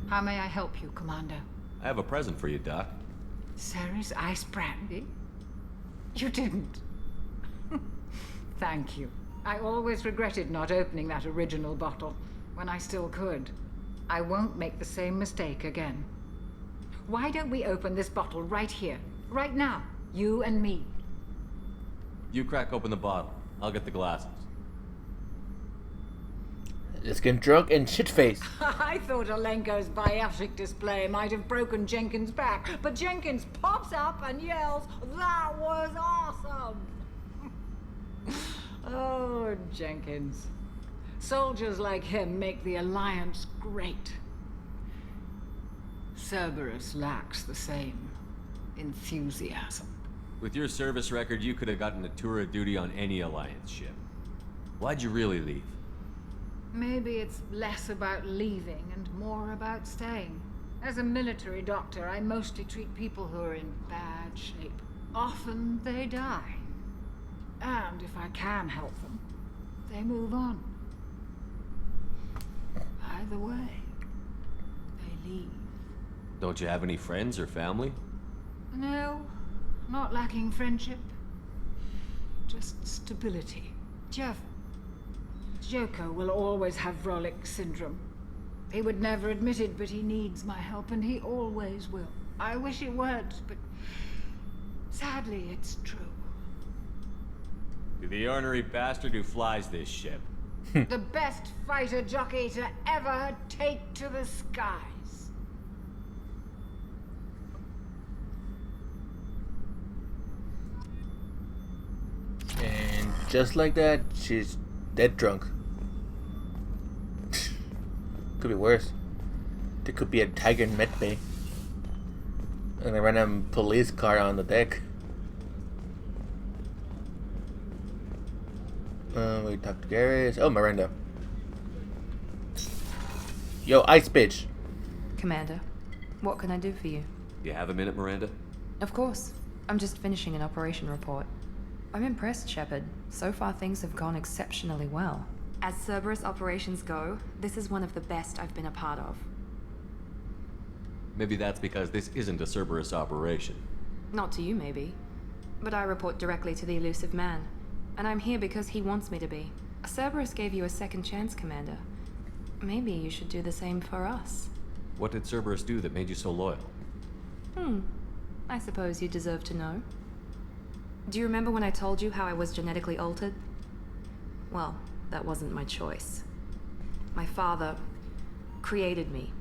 How may I help you, Commander? I have a present for you, Doc. Ceres ice brandy? You didn't. Thank you. I always regretted not opening that original bottle when I still could. I won't make the same mistake again. Why don't we open this bottle right here, right now? You and me. You crack open the bottle. I'll get the glasses. Let's get drunk and shit-faced. I thought Alenko's biotic display might have broken Jenkins' back, but Jenkins pops up and yells, "That was awesome!" Oh, Jenkins. Soldiers like him make the Alliance great. Cerberus lacks the same enthusiasm. With your service record, you could have gotten a tour of duty on any Alliance ship. Why'd you really leave? Maybe it's less about leaving and more about staying. As a military doctor, I mostly treat people who are in bad shape. Often they die. And if I can help them, they move on. Either way, they leave. Don't you have any friends or family? No, not lacking friendship. Just stability. Joko will always have Vrolic syndrome. He would never admit it, but he needs my help, and he always will. I wish it weren't, but sadly, it's true. You're the ornery bastard who flies this ship. The best fighter jockey to ever take to the skies. And just like that, she's dead drunk. Could be worse. There could be a tiger in medbay. And a random police car on the deck. We talked to Garrus. Oh, Miranda. Yo, ice bitch. Commander, what can I do for you? You have a minute, Miranda? Of course. I'm just finishing an operation report. I'm impressed, Shepard. So far things have gone exceptionally well. As Cerberus operations go, this is one of the best I've been a part of. Maybe that's because this isn't a Cerberus operation. Not to you, maybe. But I report directly to the Elusive Man. And I'm here because he wants me to be. Cerberus gave you a second chance, Commander. Maybe you should do the same for us. What did Cerberus do that made you so loyal? I suppose you deserve to know. Do you remember when I told you how I was genetically altered? Well, that wasn't my choice. My father created me.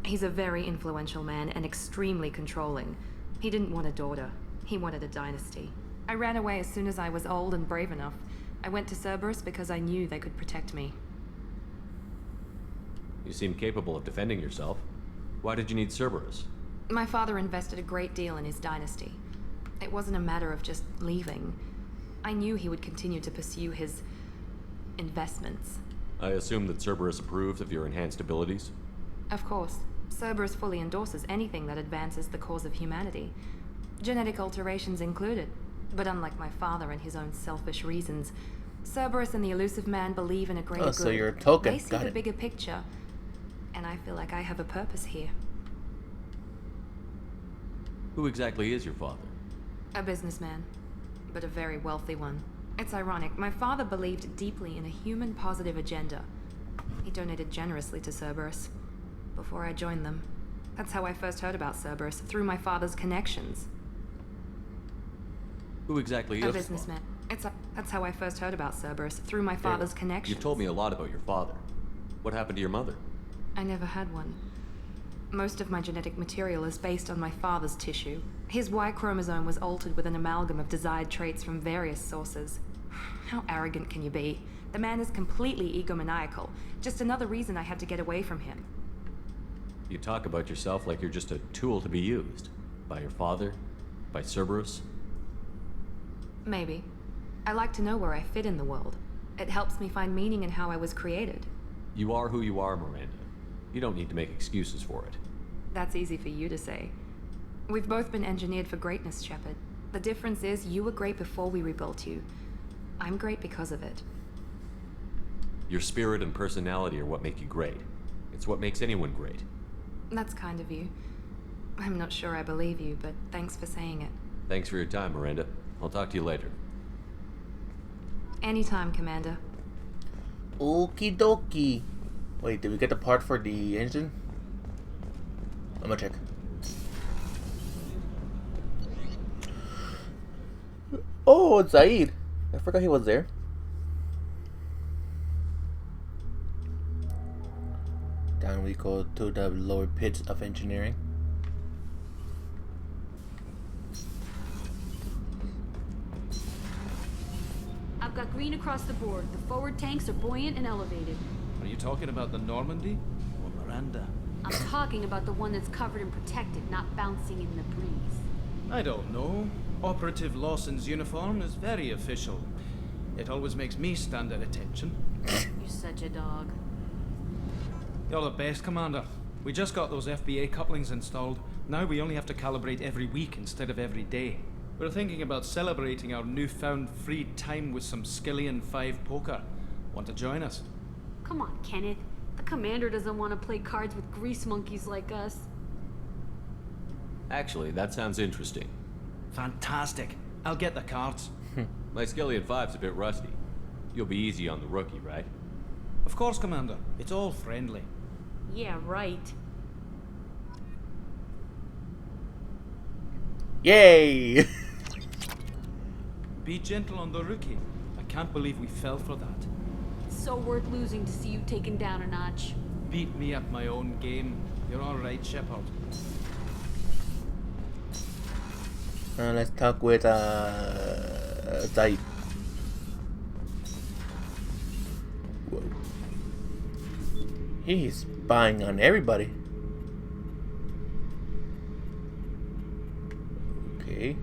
He's a very influential man and extremely controlling. He didn't want a daughter. He wanted a dynasty. I ran away as soon as I was old and brave enough. I went to Cerberus because I knew they could protect me. You seem capable of defending yourself. Why did you need Cerberus? My father invested a great deal in his dynasty. It wasn't a matter of just leaving. I knew he would continue to pursue his investments. I assume that Cerberus approves of your enhanced abilities? Of course. Cerberus fully endorses anything that advances the cause of humanity. Genetic alterations included. But unlike my father and his own selfish reasons, Cerberus and the Elusive Man believe in a greater good. So you're a token. They see Got the it. bigger picture, and I feel like I have a purpose here. Who exactly is your father? A businessman, but a very wealthy one. It's ironic. My father believed deeply in a human-positive agenda. He donated generously to Cerberus before I joined them. That's how I first heard about Cerberus, through my father's connections. Who exactly is A your businessman. father? That's how I first heard about Cerberus, through my father's connections. You've told me a lot about your father. What happened to your mother? I never had one. Most of my genetic material is based on my father's tissue. His Y chromosome was altered with an amalgam of desired traits from various sources. How arrogant can you be? The man is completely egomaniacal. Just another reason I had to get away from him. You talk about yourself like you're just a tool to be used. By your father? By Cerberus? Maybe. I like to know where I fit in the world. It helps me find meaning in how I was created. You are who you are, Miranda. You don't need to make excuses for it. That's easy for you to say. We've both been engineered for greatness, Shepard. The difference is you were great before we rebuilt you. I'm great because of it. Your spirit and personality are what make you great. It's what makes anyone great. That's kind of you. I'm not sure I believe you, but thanks for saying it. Thanks for your time, Miranda. I'll talk to you later. Anytime, Commander. Okie dokie. Wait, did we get the part for the engine? I'm gonna check. Oh, it's Zaid. I forgot he was there. Down we go to the lower pits of engineering. I've got green across the board. The forward tanks are buoyant and elevated. Are you talking about the Normandy or Miranda? I'm talking about the one that's covered and protected, not bouncing in the breeze. I don't know. Operative Lawson's uniform is very official. It always makes me stand at attention. You're such a dog. You're the best, Commander. We just got those FBA couplings installed. Now we only have to calibrate every week instead of every day. We're thinking about celebrating our newfound free time with some Skillian 5 poker. Want to join us? Come on, Kenneth. The commander doesn't want to play cards with grease monkeys like us. Actually, that sounds interesting. Fantastic. I'll get the cards. My Skillian 5's a bit rusty. You'll be easy on the rookie, right? Of course, Commander. It's all friendly. Yeah, right. Yay! Be gentle on the rookie. I can't believe we fell for that. It's so worth losing to see you taken down a notch. Beat me at my own game. You're all right, Shepard. Let's talk with Zaid. Whoa. He's spying on everybody. Okay.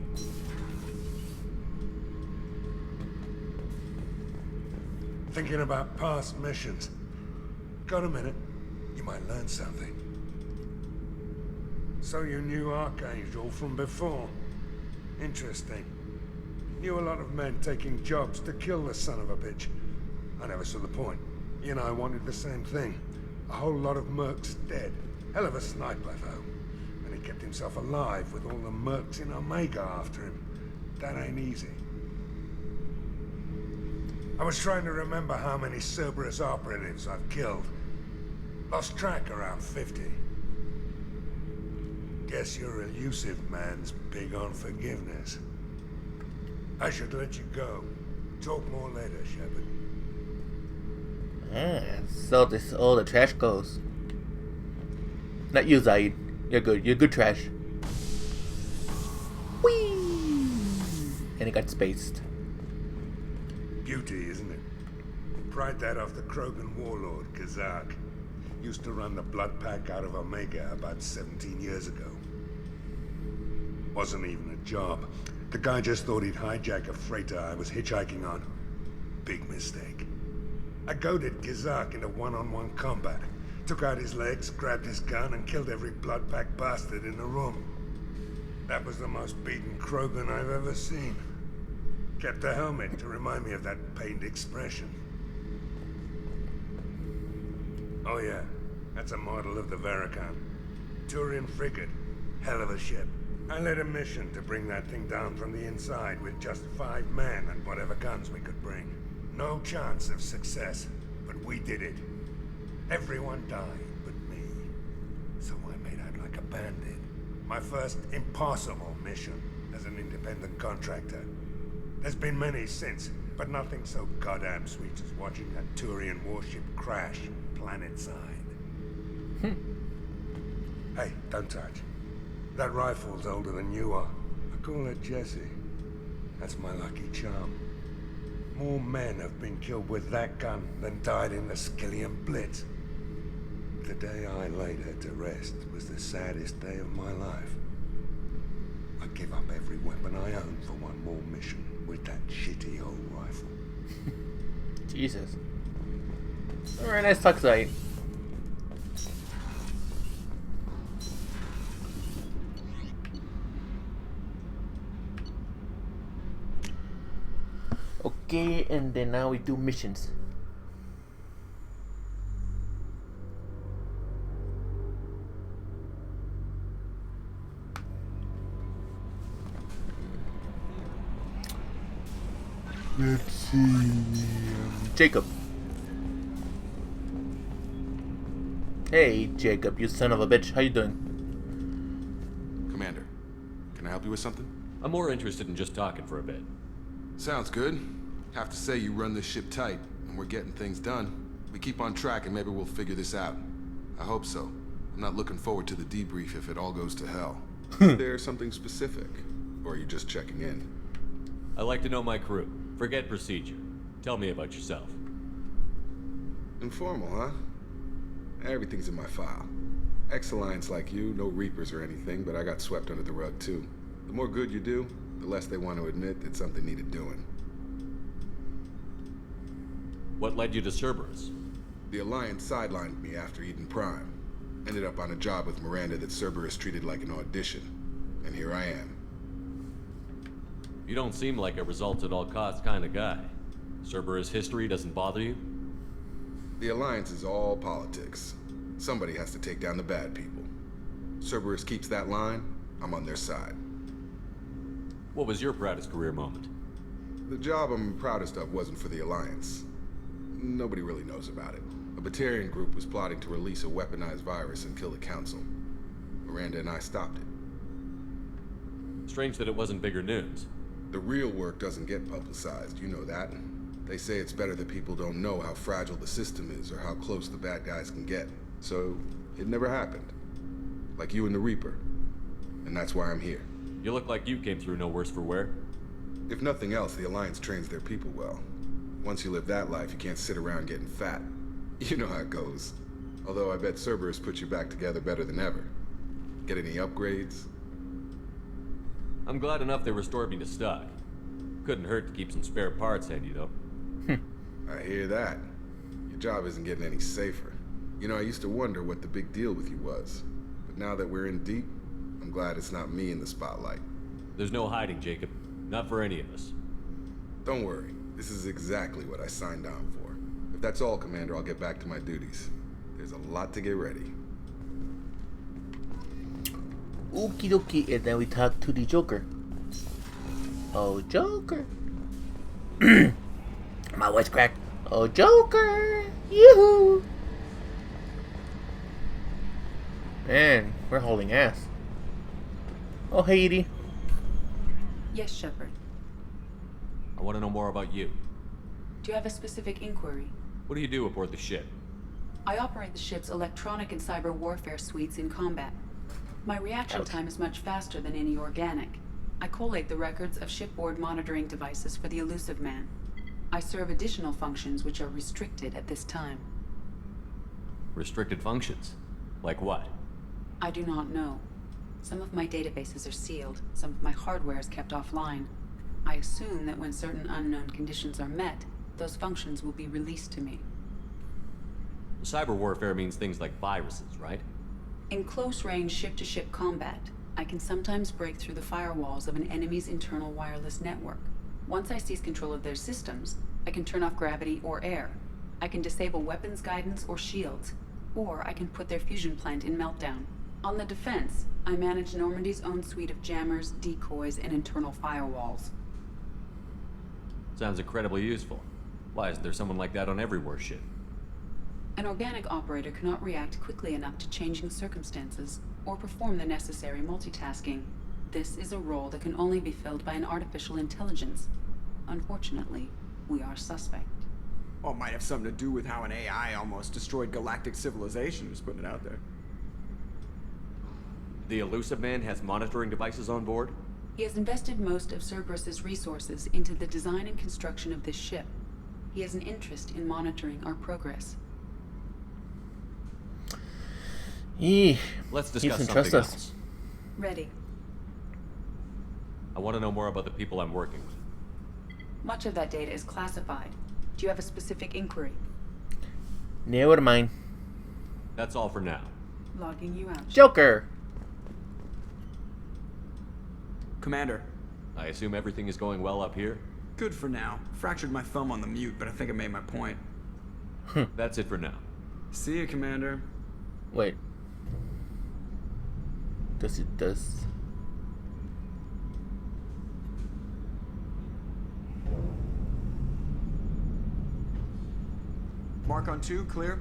Thinking about past missions. Got a minute? You might learn something. So you knew Archangel from before? Interesting. Knew a lot of men taking jobs to kill the son of a bitch. I never saw the point. You and I wanted the same thing. A whole lot of mercs dead. Hell of a sniper, though. And he kept himself alive with all the mercs in Omega after him. That ain't easy. I was trying to remember how many Cerberus operatives I've killed. Lost track around 50. Guess your elusive man's big on forgiveness. I should let you go. Talk more later, Shepard. So this all the trash goes. Not you, Zaid. You're good. You're good trash. Whee! And it got spaced. Beauty, isn't it? Pried that off the Krogan warlord, Kazak. Used to run the Blood Pack out of Omega about 17 years ago. Wasn't even a job. The guy just thought he'd hijack a freighter I was hitchhiking on. Big mistake. I goaded Kazak into one-on-one combat. Took out his legs, grabbed his gun, and killed every Blood Pack bastard in the room. That was the most beaten Krogan I've ever seen. Kept a helmet to remind me of that pained expression. Oh yeah, that's a model of the Veracon. Turian frigate. Hell of a ship. I led a mission to bring that thing down from the inside with just 5 men and whatever guns we could bring. No chance of success, but we did it. Everyone died but me. So I made out like a bandit. My first impossible mission as an independent contractor. There's been many since, but nothing so goddamn sweet as watching that Turian warship crash planet-side. Hey, don't touch. That rifle's older than you are. I call it Jesse. That's my lucky charm. More men have been killed with that gun than died in the Skillian Blitz. The day I laid her to rest was the saddest day of my life. I give up every weapon I own for one more mission with that shitty old rifle. Jesus. Alright, let's talk Zaid. Okay, and then now we do missions. Let's see. Jacob. Hey, Jacob, you son of a bitch. How you doing? Commander, can I help you with something? I'm more interested in just talking for a bit. Sounds good. Have to say you run this ship tight, and we're getting things done. We keep on track and maybe we'll figure this out. I hope so. I'm not looking forward to the debrief if it all goes to hell. Is there something specific? Or are you just checking in? I like to know my crew. Forget procedure. Tell me about yourself. Informal, huh? Everything's in my file. Ex-Alliance like you, no Reapers or anything, but I got swept under the rug too. The more good you do, the less they want to admit that something needed doing. What led you to Cerberus? The Alliance sidelined me after Eden Prime. Ended up on a job with Miranda that Cerberus treated like an audition. And here I am. You don't seem like a results-at-all-costs kind of guy. Cerberus history doesn't bother you? The Alliance is all politics. Somebody has to take down the bad people. Cerberus keeps that line, I'm on their side. What was your proudest career moment? The job I'm proudest of wasn't for the Alliance. Nobody really knows about it. A Batarian group was plotting to release a weaponized virus and kill the Council. Miranda and I stopped it. Strange that it wasn't bigger news. The real work doesn't get publicized, you know that. They say it's better that people don't know how fragile the system is or how close the bad guys can get. So, it never happened. Like you and the Reaper. And that's why I'm here. You look like you came through no worse for wear. If nothing else, the Alliance trains their people well. Once you live that life, you can't sit around getting fat. You know how it goes. Although I bet Cerberus puts you back together better than ever. Get any upgrades? I'm glad enough they restored me to stock. Couldn't hurt to keep some spare parts handy, though. I hear that. Your job isn't getting any safer. You know, I used to wonder what the big deal with you was. But now that we're in deep, I'm glad it's not me in the spotlight. There's no hiding, Jacob. Not for any of us. Don't worry. This is exactly what I signed on for. If that's all, Commander, I'll get back to my duties. There's a lot to get ready. Okie dokie, and then we talk to the Joker. Oh, Joker. My voice cracked. Oh, Joker. Yoo-hoo. Man, we're holding ass. Oh, hey, Edie. Yes, Shepard. I want to know more about you. Do you have a specific inquiry? What do you do aboard the ship? I operate the ship's electronic and cyber warfare suites in combat. My reaction time is much faster than any organic. I collate the records of shipboard monitoring devices for the Elusive Man. I serve additional functions which are restricted at this time. Restricted functions? Like what? I do not know. Some of my databases are sealed, some of my hardware is kept offline. I assume that when certain unknown conditions are met, those functions will be released to me. Cyber warfare means things like viruses, right? In close-range ship-to-ship combat, I can sometimes break through the firewalls of an enemy's internal wireless network. Once I seize control of their systems, I can turn off gravity or air. I can disable weapons guidance or shields, or I can put their fusion plant in meltdown. On the defense, I manage Normandy's own suite of jammers, decoys, and internal firewalls. Sounds incredibly useful. Why isn't there someone like that on every warship? An organic operator cannot react quickly enough to changing circumstances or perform the necessary multitasking. This is a role that can only be filled by an artificial intelligence. Unfortunately, we are suspect. Well, it might have something to do with how an AI almost destroyed galactic civilization, just putting it out there. The Elusive Man has monitoring devices on board? He has invested most of Cerberus's resources into the design and construction of this ship. He has an interest in monitoring our progress. Let's discuss He doesn't something trust us. else. Ready. I want to know more about the people I'm working with. Much of that data is classified. Do you have a specific inquiry? Never mind. That's all for now. Logging you out. Joker. Commander, I assume everything is going well up here? good for now. Fractured my thumb on the mute, but I think I made my point. That's it for now. See you, Commander. Wait. Does Archon 2 clear?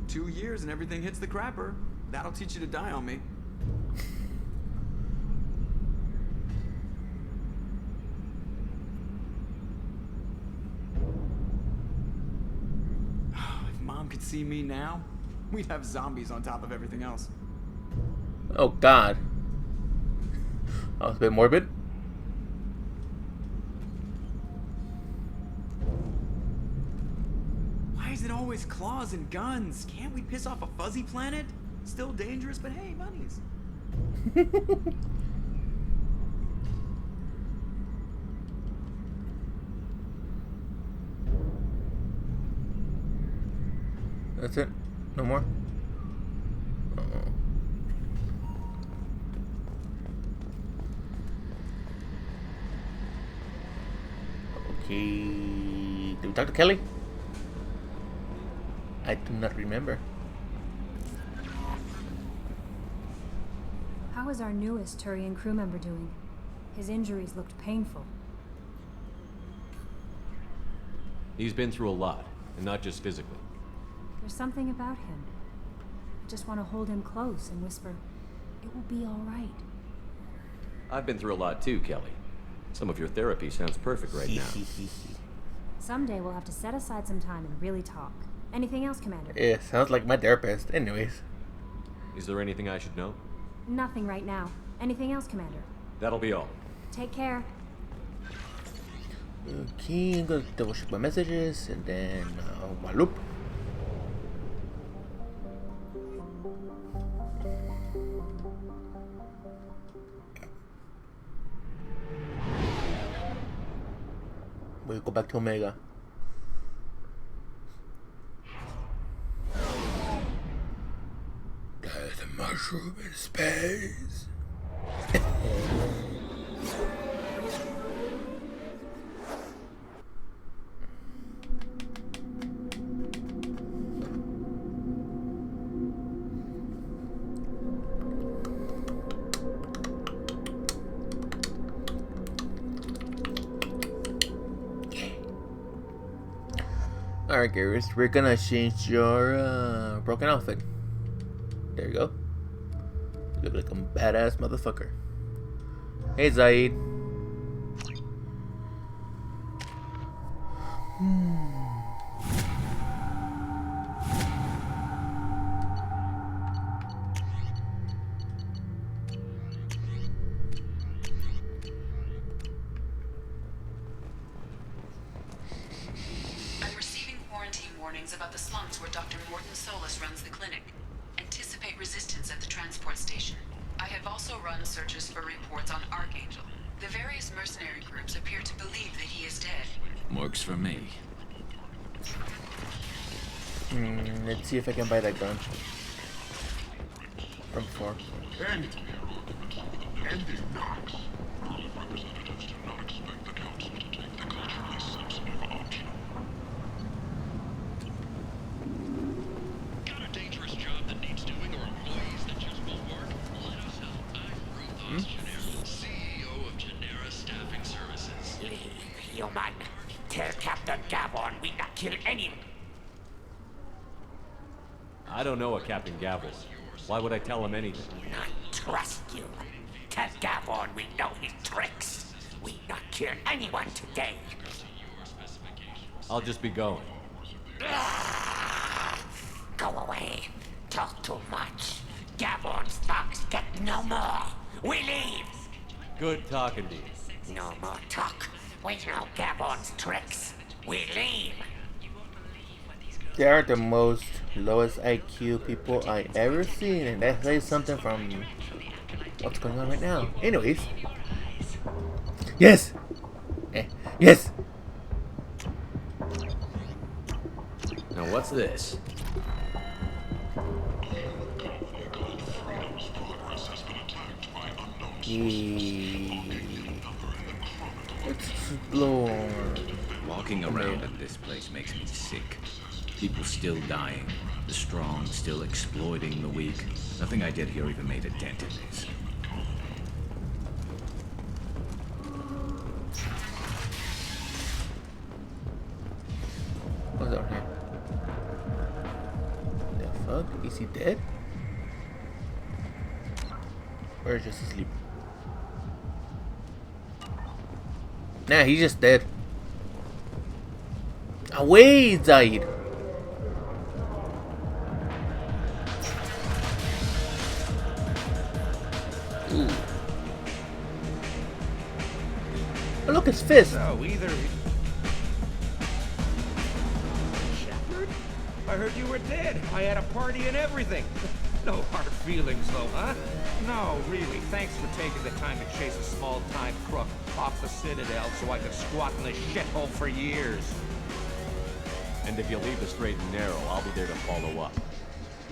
"2 years and everything hits the crapper. That'll teach you to die on me." If Mom could see me now, we'd have zombies on top of everything else. Oh God. That was a bit morbid. Why is it always claws and guns? Can't we piss off a fuzzy planet? Still dangerous, but hey, bunnies. That's it? No more? Uh-oh. Okay. Did we talk to Kelly? I do not remember. How is our newest Turian crew member doing? His injuries looked painful. He's been through a lot, and not just physically. There's something about him. I just want to hold him close and whisper, "It will be all right." I've been through a lot too, Kelly. Some of your therapy sounds perfect right now. Someday we'll have to set aside some time and really talk. Anything else, Commander? Yeah, sounds like my therapist. Anyways. Is there anything I should know? Nothing right now. Anything else, Commander? That'll be all. Take care. Okay, I'm gonna double check my messages and then waloop. We'll go back to Omega. There's a mushroom in space. Alright, Garrus, we're gonna change your broken outfit. There you go. You look like a badass motherfucker. Hey, Zaid. About the slums where Dr. Morton Solus runs the clinic. Anticipate resistance at the transport station. I have also run searches for reports on Archangel. The various mercenary groups appear to believe that he is dead. Works for me. Let's see if I can buy that gun. From before. Andy Knox. Representatives do not expect the council to take the culturally sensitive option. Got a dangerous job that needs doing or employees that just won't work? Let us help. I'm Ruthos Genera, CEO of Genera Staffing Services. Human, tell Captain Gavon we not kill anyone. I don't know a Captain Gavel. Why would I tell him anything? Not trust you. Tell Gavon we know his tricks. We not kill anyone today. I'll just be going. Go away. Talk too much. Gavon's thugs get no more. We leave. Good talking to you. No more talk. We know Gavon's tricks. We leave. They are the most lowest IQ people I ever seen, and that says something from what's going on right now. Anyways. Yes! Yes! Now what's this? Explore. Walking around in this place makes me sick. People still dying. The strong still exploiting the weak. Nothing I did here even made a dent in this. What's down here? The fuck? Is he dead? Or just asleep? Nah, he's just dead. Away, he died. Ooh. Oh, look, his fist. So either. Shepard? I heard you were dead. I had a party and everything. No hard feelings, though, huh? No, really. Thanks for taking the time to chase a small-time crook off the Citadel so I could squat in the shithole for years. And if you leave the straight and narrow, I'll be there to follow up.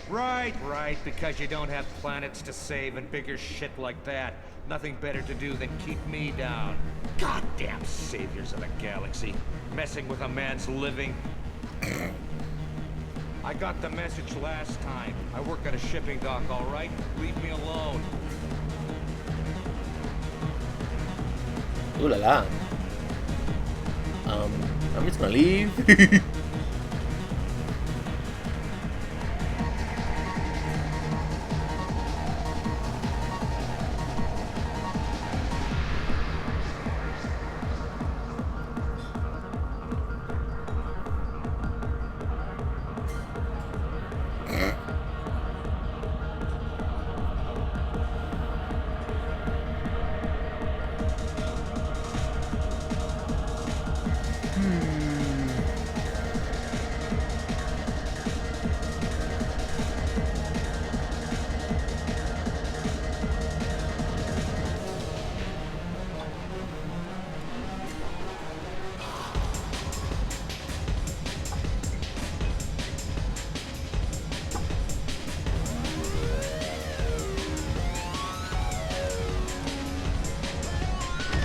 Right, because you don't have planets to save and bigger shit like that. Nothing better to do than keep me down. Goddamn saviors of the galaxy. Messing with a man's living. I got the message last time. I work at a shipping dock, all right? Leave me alone. Ooh la la. I'm just gonna leave.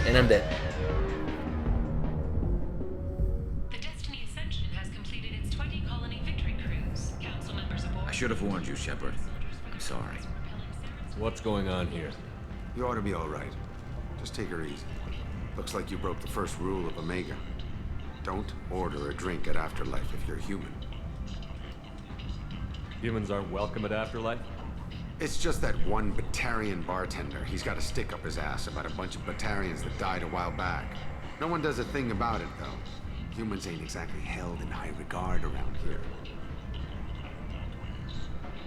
And I'm dead. The Destiny Ascension has completed its 20-colony victory cruise. Council members aboard. I should have warned you, Shepard. I'm sorry. What's going on here? You ought to be all right. Just take her easy. Looks like you broke the first rule of Omega. Don't order a drink at Afterlife if you're human. Humans aren't welcome at Afterlife? It's just that one Batarian bartender. He's got a stick up his ass about a bunch of Batarians that died a while back. No one does a thing about it, though. Humans ain't exactly held in high regard around here.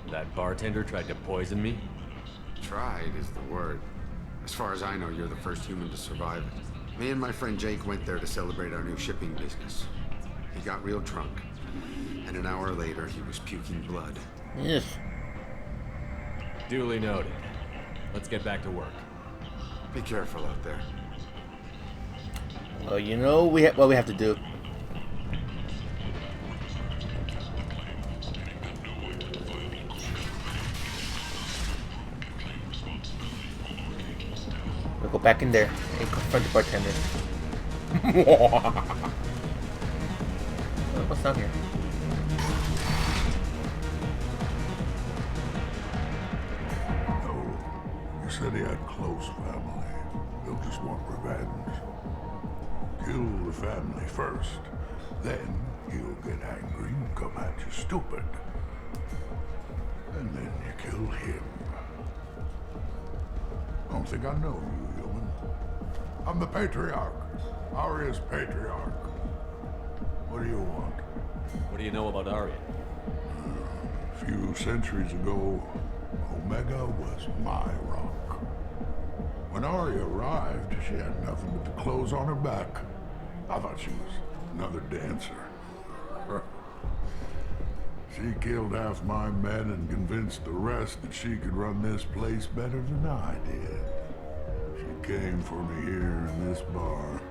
That bartender tried to poison me? Tried is the word. As far as I know, you're the first human to survive it. Me and my friend Jake went there to celebrate our new shipping business. He got real drunk. And an hour later, he was puking blood. Yes. Duly noted. Let's get back to work. Be careful out there. Well, you know what we have to do. We'll go back in there and confront the bartender. What's down here? Said he had close family. They'll just want revenge. Kill the family first. Then he'll get angry and come at you stupid. And then you kill him. I don't think I know you, human. I'm the Patriarch. Aria's Patriarch. What do you want? What do you know about Aria? A few centuries ago, Omega was my rock. When Aria arrived, she had nothing but the clothes on her back. I thought she was another dancer. She killed half my men and convinced the rest that she could run this place better than I did. She came for me here in this bar.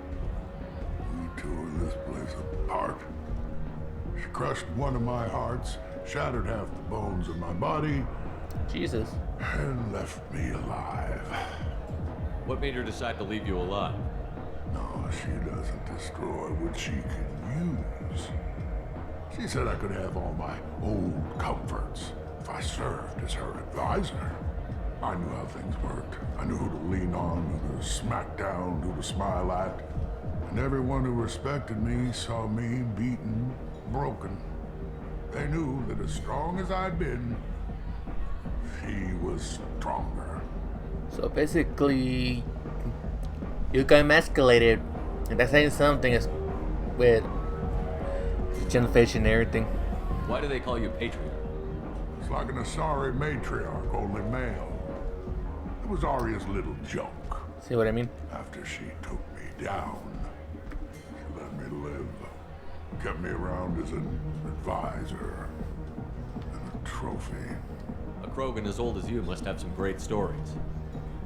We tore this place apart. She crushed one of my hearts, shattered half the bones of my body. Jesus. And left me alive. What made her decide to leave you alive? No, she doesn't destroy what she can use. She said I could have all my old comforts if I served as her advisor. I knew how things worked. I knew who to lean on, who to smack down, who to smile at. And everyone who respected me saw me beaten, broken. They knew that as strong as I'd been, she was stronger. So basically, you got emasculated, and that's saying something is with gentrification and everything. Why do they call you Patriarch? It's like an Asari matriarch, only male. It was Arya's little joke. See what I mean? After she took me down, she let me live. Kept me around as an advisor and a trophy. A Krogan as old as you must have some great stories.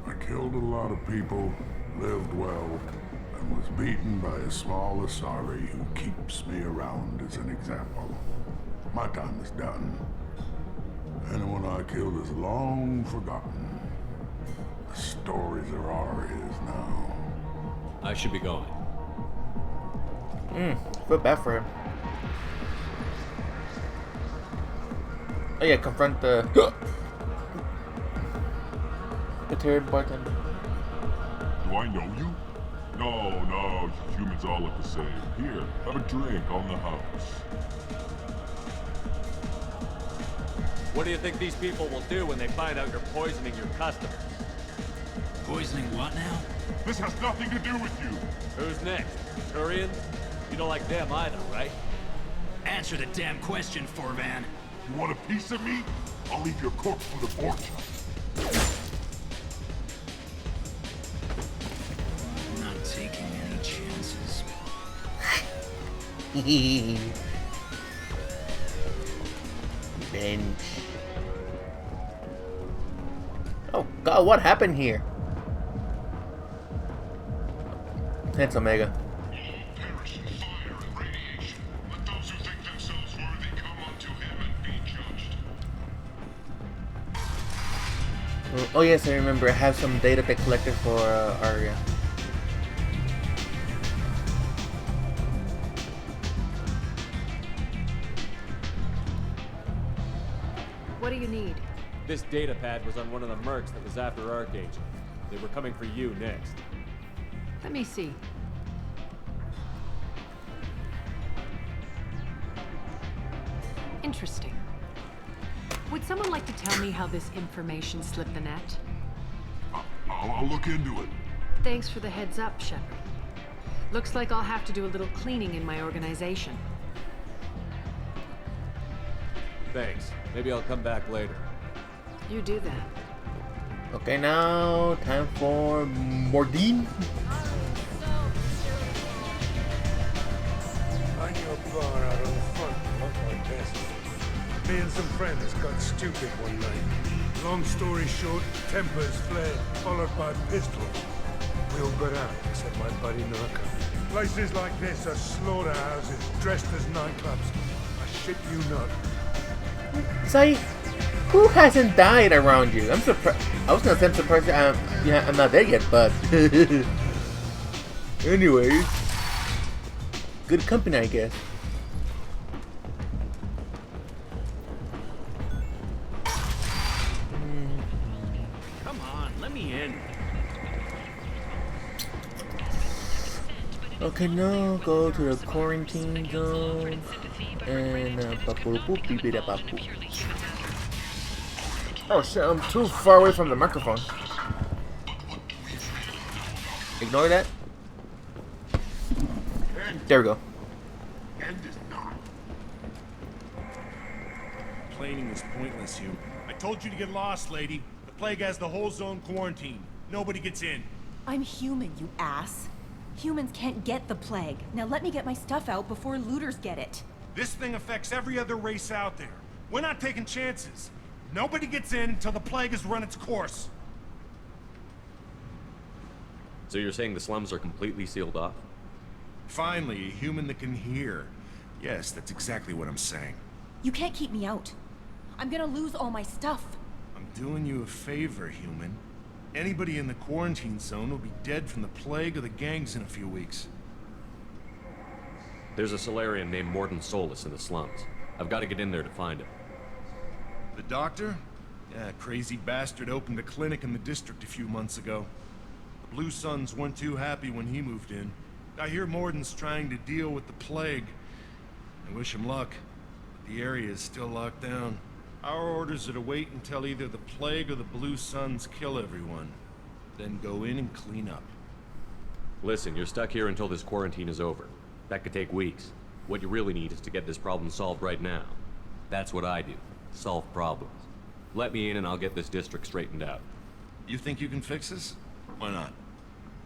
I killed a lot of people, lived well, and was beaten by a small Asari who keeps me around as an example. My time is done. Anyone I killed is long forgotten. The stories are Arya's now. I should be going. I feel bad for him. Oh yeah, confront the third bartender. Do I know you? No, humans all look the same. Here, have a drink on the house. What do you think these people will do when they find out you're poisoning your customers? Poisoning what now? This has nothing to do with you. Who's next? Turians? You don't like them either, right? Answer the damn question, Forvan. You want a piece of me? I'll leave your corpse for the fortune. I'm not taking any chances. Revenge. Oh god, what happened here? It's Omega. Oh yes, I remember. I have some data they collected for Arya. What do you need? This data pad was on one of the mercs that was after Archangel. They were coming for you next. Let me see. Interesting. Would someone like to tell me how this information slipped the net? I'll look into it. Thanks for the heads up, Shepard. Looks like I'll have to do a little cleaning in my organization. Thanks. Maybe I'll come back later. You do that. Okay, now time for Mordine. On your bar out on the front, look like this. Me and some friends got stupid one night. Long story short, tempers flared, followed by pistols. We all got out, except my buddy Nurka. Places like this are slaughterhouses dressed as nightclubs. I shit you not. Say, who hasn't died around you? I'm surprised. I was gonna say I'm surprised. I'm not there yet, but anyways, good company, I guess. Come on, let me in. Okay, now go to the quarantine zone and oh shit, I'm too far away from the microphone. Ignore that. There we go. Complaining is pointless, Hugh. I told you to get lost, lady. The plague has the whole zone quarantined. Nobody gets in. I'm human, you ass. Humans can't get the plague. Now let me get my stuff out before looters get it. This thing affects every other race out there. We're not taking chances. Nobody gets in until the plague has run its course. So you're saying the slums are completely sealed off? Finally, a human that can hear. Yes, that's exactly what I'm saying. You can't keep me out. I'm gonna lose all my stuff. I'm doing you a favor, human. Anybody in the quarantine zone will be dead from the plague or the gangs in a few weeks. There's a Solarian named Mordin Solus in the slums. I've got to get in there to find him. The doctor? Yeah, crazy bastard opened a clinic in the district a few months ago. The Blue Suns weren't too happy when he moved in. I hear Mordin's trying to deal with the plague. I wish him luck, but the area is still locked down. Our orders are to wait until either the plague or the Blue Suns kill everyone. Then go in and clean up. Listen, you're stuck here until this quarantine is over. That could take weeks. What you really need is to get this problem solved right now. That's what I do. Solve problems. Let me in and I'll get this district straightened out. You think you can fix this? Why not?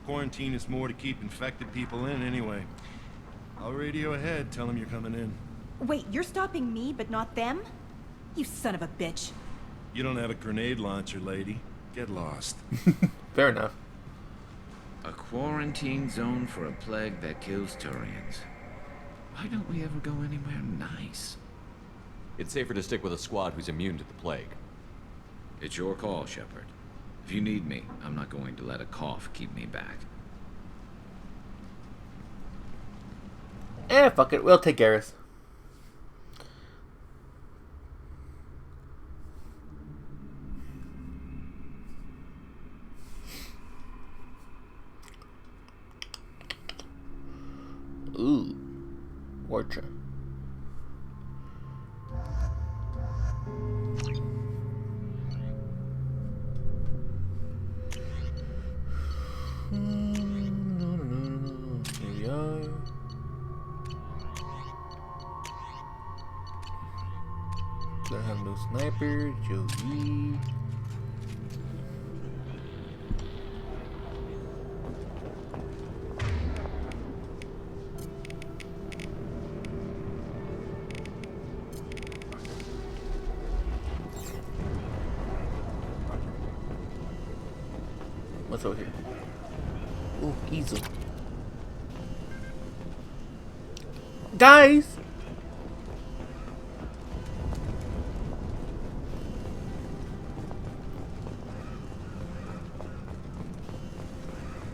Quarantine is more to keep infected people in anyway. I'll radio ahead, tell them you're coming in. Wait, you're stopping me, but not them? You son of a bitch. You don't have a grenade launcher, lady. Get lost. Fair enough. A quarantine zone for a plague that kills Turians. Why don't we ever go anywhere nice? It's safer to stick with a squad who's immune to the plague. It's your call, Shepard. If you need me, I'm not going to let a cough keep me back. Fuck it. We'll take Garrus. Ooh. Wartra. Here we are. Gonna have no sniper, Joey. What's over here? Ooh, easel. Guys!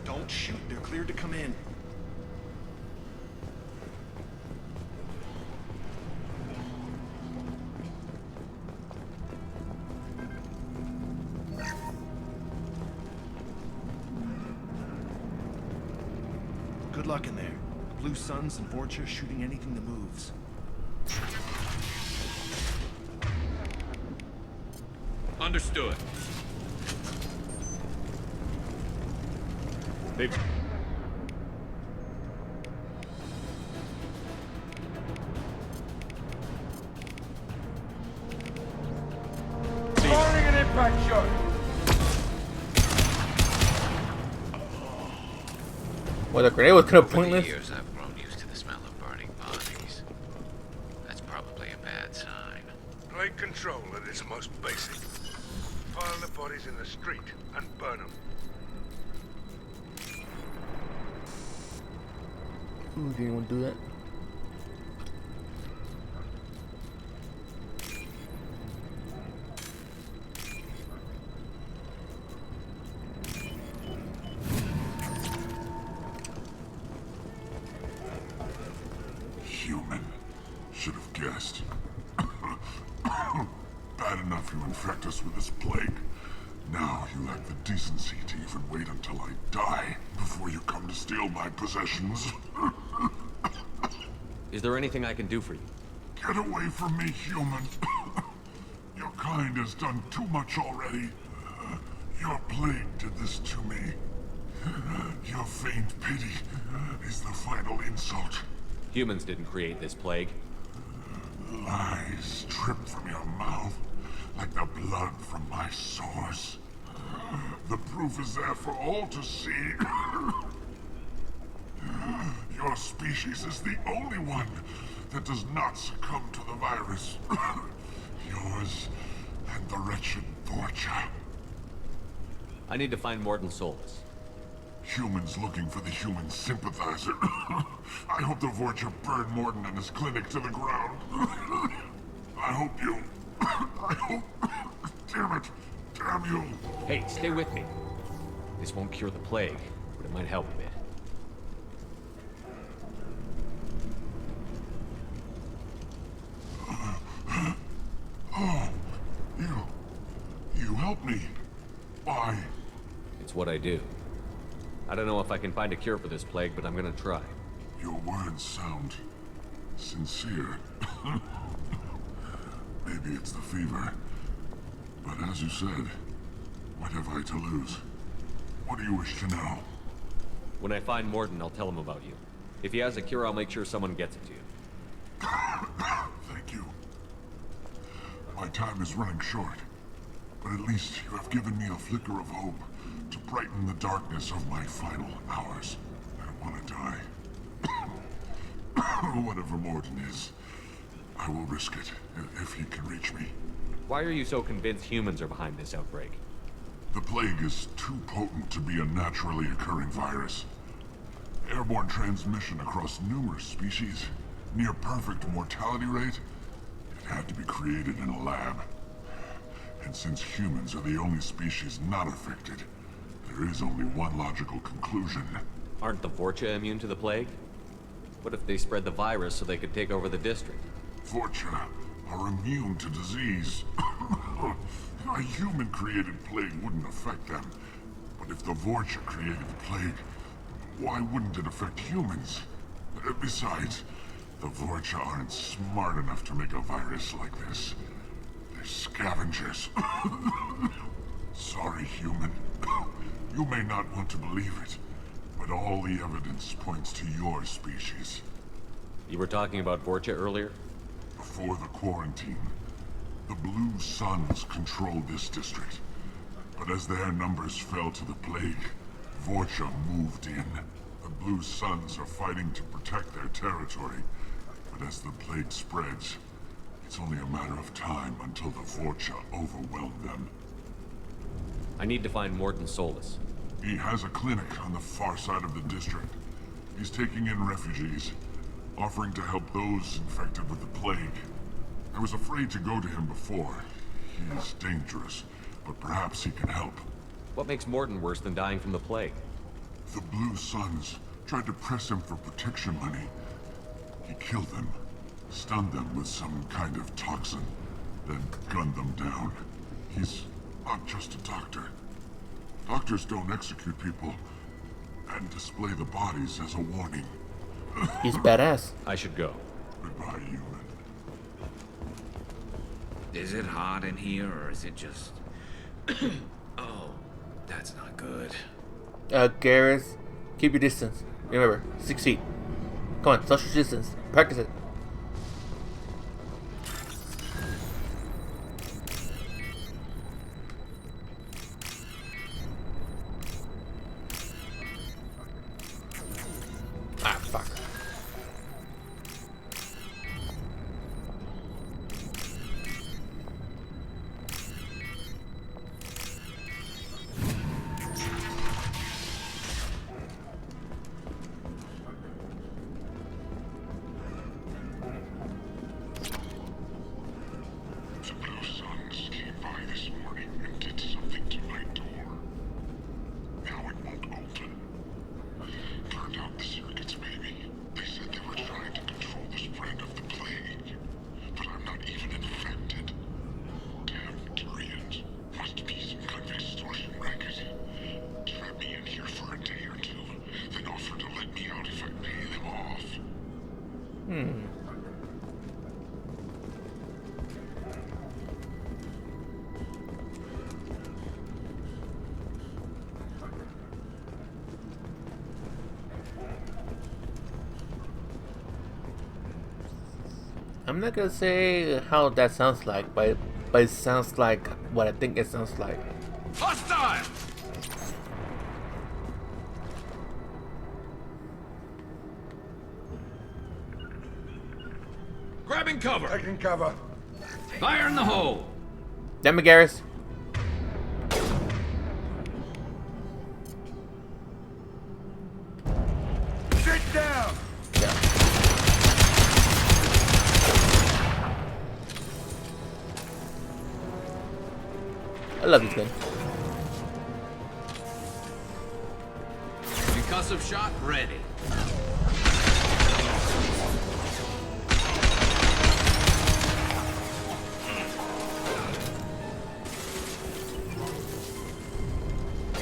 Don't shoot, they're cleared to come in. Good luck in there. The Blue Suns and Vorcha shooting anything that moves. Understood. They've... Firing an impact shot. Well, the grenade was kind of pointless. Over the years, I've grown used to the smell of burning bodies. That's probably a bad sign. Plague control at its most basic. Pile the bodies in the street and burn them. Ooh, did anyone do that? Human. Should have guessed. Bad enough you infect us with this plague. Now you lack the decency to even wait until I die before you come to steal my possessions. Is there anything I can do for you? Get away from me, human. Your kind has done too much already. Your plague did this to me. Your faint pity is the final insult. Humans didn't create this plague. Lies drip from your mouth like the blood from my sores. The proof is there for all to see. Your species is the only one that does not succumb to the virus. Yours and the wretched Vorcha. I need to find Mordin Solus. Humans looking for the human sympathizer. I hope the Vorcha burn Mordin and his clinic to the ground. I hope you... I hope... Damn it. Damn you. Hey, stay with me. This won't cure the plague, but it might help a bit. It's what I do. I don't know if I can find a cure for this plague, but I'm gonna try. Your words sound sincere. Maybe it's the fever. But as you said, what have I to lose? What do you wish to know? When I find Mordin, I'll tell him about you. If he has a cure, I'll make sure someone gets it to you. Thank you. My time is running short, but at least you have given me a flicker of hope to brighten the darkness of my final hours. I don't want to die. Whatever Mordin is, I will risk it if he can reach me. Why are you so convinced humans are behind this outbreak? The plague is too potent to be a naturally occurring virus. Airborne transmission across numerous species, near perfect mortality rate. It had to be created in a lab. And since humans are the only species not affected, there is only one logical conclusion. Aren't the Vorcha immune to the plague? What if they spread the virus so they could take over the district? Vorcha are immune to disease. A human-created plague wouldn't affect them. But if the Vorcha created the plague, why wouldn't it affect humans? Besides, the Vorcha aren't smart enough to make a virus like this. They're scavengers. Sorry, human. You may not want to believe it, but all the evidence points to your species. You were talking about Vorcha earlier? Before the quarantine, the Blue Suns controlled this district. But as their numbers fell to the plague, Vorcha moved in. The Blue Suns are fighting to protect their territory. But as the plague spreads, it's only a matter of time until the Vorcha overwhelm them. I need to find Mordin Solus. He has a clinic on the far side of the district. He's taking in refugees, offering to help those infected with the plague. I was afraid to go to him before. He is dangerous, but perhaps he can help. What makes Mordin worse than dying from the plague? The Blue Suns tried to press him for protection money. He killed them, stunned them with some kind of toxin, then gunned them down. He's not just a doctor. Doctors don't execute people and display the bodies as a warning. He's badass. I should go. Goodbye, human. Is it hot in here, or is it just... Oh, that's not good. Garrus, keep your distance. Remember, 6 feet. Come on, social distance. Practice it. Ah, fuck. The Blue Suns came by this morning and did something to my door. Now it won't open. Turned out the circuits maybe. They said they were trying to control the spread of the plague. But I'm not even infected. Damn Turians. Must be some kind of extortion racket. Trap me in here for a day or two, then offer to let me out if I pay them off. I'm not gonna say how that sounds like, but it sounds like what I think it sounds like. Hostile! Grabbing cover! Taking cover. Fire in the hole! Damn it, Garrus. Sit down! I love this gun. Concussive shot ready.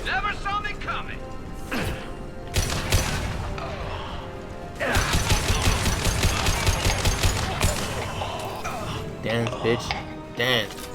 Never saw me Dance, bitch. Dance.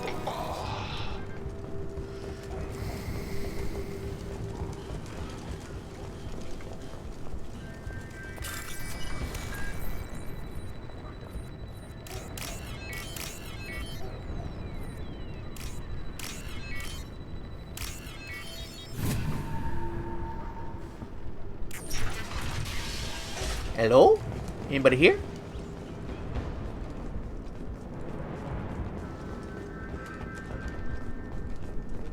Hello? Anybody here?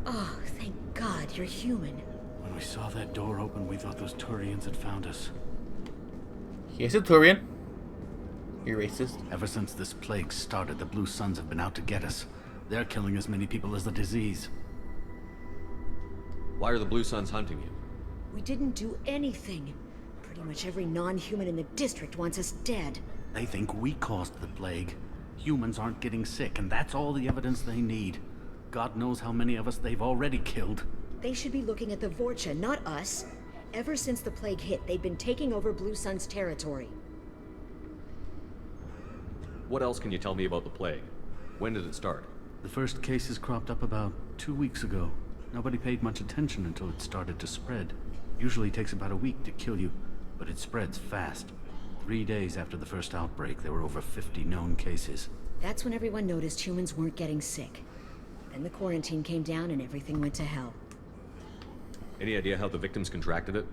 Oh, thank God you're human. When we saw that door open, we thought those Turians had found us. Here's a Turian. You're racist. Ever since this plague started, the Blue Suns have been out to get us. They're killing as many people as the disease. Why are the Blue Suns hunting you? We didn't do anything. Pretty much every non-human in the district wants us dead. They think we caused the plague. Humans aren't getting sick, and that's all the evidence they need. God knows how many of us they've already killed. They should be looking at the Vorcha, not us. Ever since the plague hit, they've been taking over Blue Sun's territory. What else can you tell me about the plague? When did it start? The first cases cropped up about 2 weeks ago. Nobody paid much attention until it started to spread. Usually takes about a week to kill you, but it spreads fast. 3 days after the first outbreak, there were over 50 known cases. That's when everyone noticed humans weren't getting sick. Then the quarantine came down and everything went to hell. Any idea how the victims contracted it?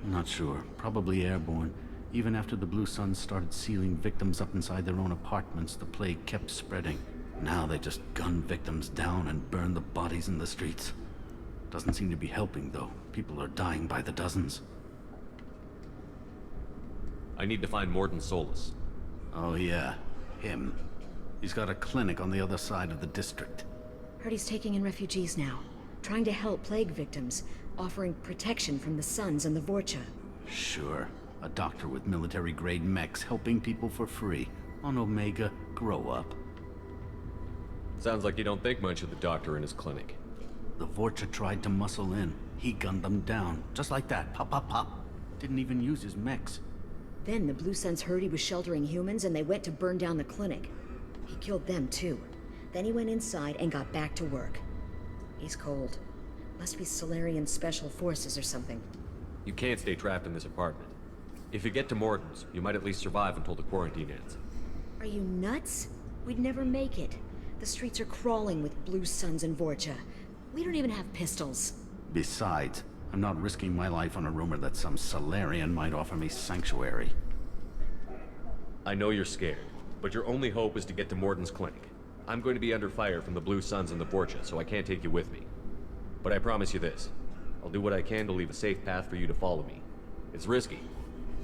Not sure. Probably airborne. Even after the Blue Suns started sealing victims up inside their own apartments, the plague kept spreading. Now they just gun victims down and burn the bodies in the streets. Doesn't seem to be helping, though. People are dying by the dozens. I need to find Mordin Solus. Oh yeah, him. He's got a clinic on the other side of the district. Heard he's taking in refugees now. Trying to help plague victims. Offering protection from the Suns and the Vorcha. Sure. A doctor with military-grade mechs helping people for free. On Omega, grow up. Sounds like you don't think much of the doctor in his clinic. The Vorcha tried to muscle in. He gunned them down. Just like that. Pop, pop, pop. Didn't even use his mechs. Then the Blue Suns heard he was sheltering humans and they went to burn down the clinic. He killed them too. Then he went inside and got back to work. He's cold. Must be Solarian Special Forces or something. You can't stay trapped in this apartment. If you get to Mordin's, you might at least survive until the quarantine ends. Are you nuts? We'd never make it. The streets are crawling with Blue Suns and Vorcha. We don't even have pistols. Besides, I'm not risking my life on a rumor that some Solarian might offer me sanctuary. I know you're scared, but your only hope is to get to Mordin's clinic. I'm going to be under fire from the Blue Suns and the Vorcha, so I can't take you with me. But I promise you this. I'll do what I can to leave a safe path for you to follow me. It's risky,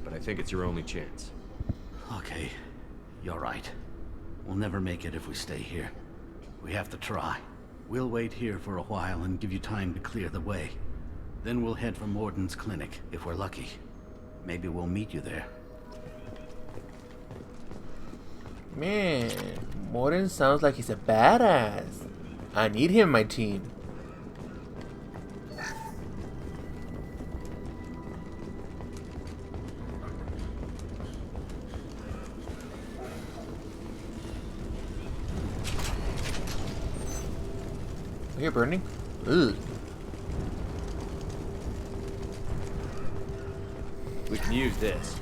but I think it's your only chance. Okay, you're right. We'll never make it if we stay here. We have to try. We'll wait here for a while and give you time to clear the way. Then we'll head for Mordin's clinic, if we're lucky. Maybe we'll meet you there. Man, Mordin sounds like he's a badass. I need him in my team. Are you burning? Ugh. We can use this.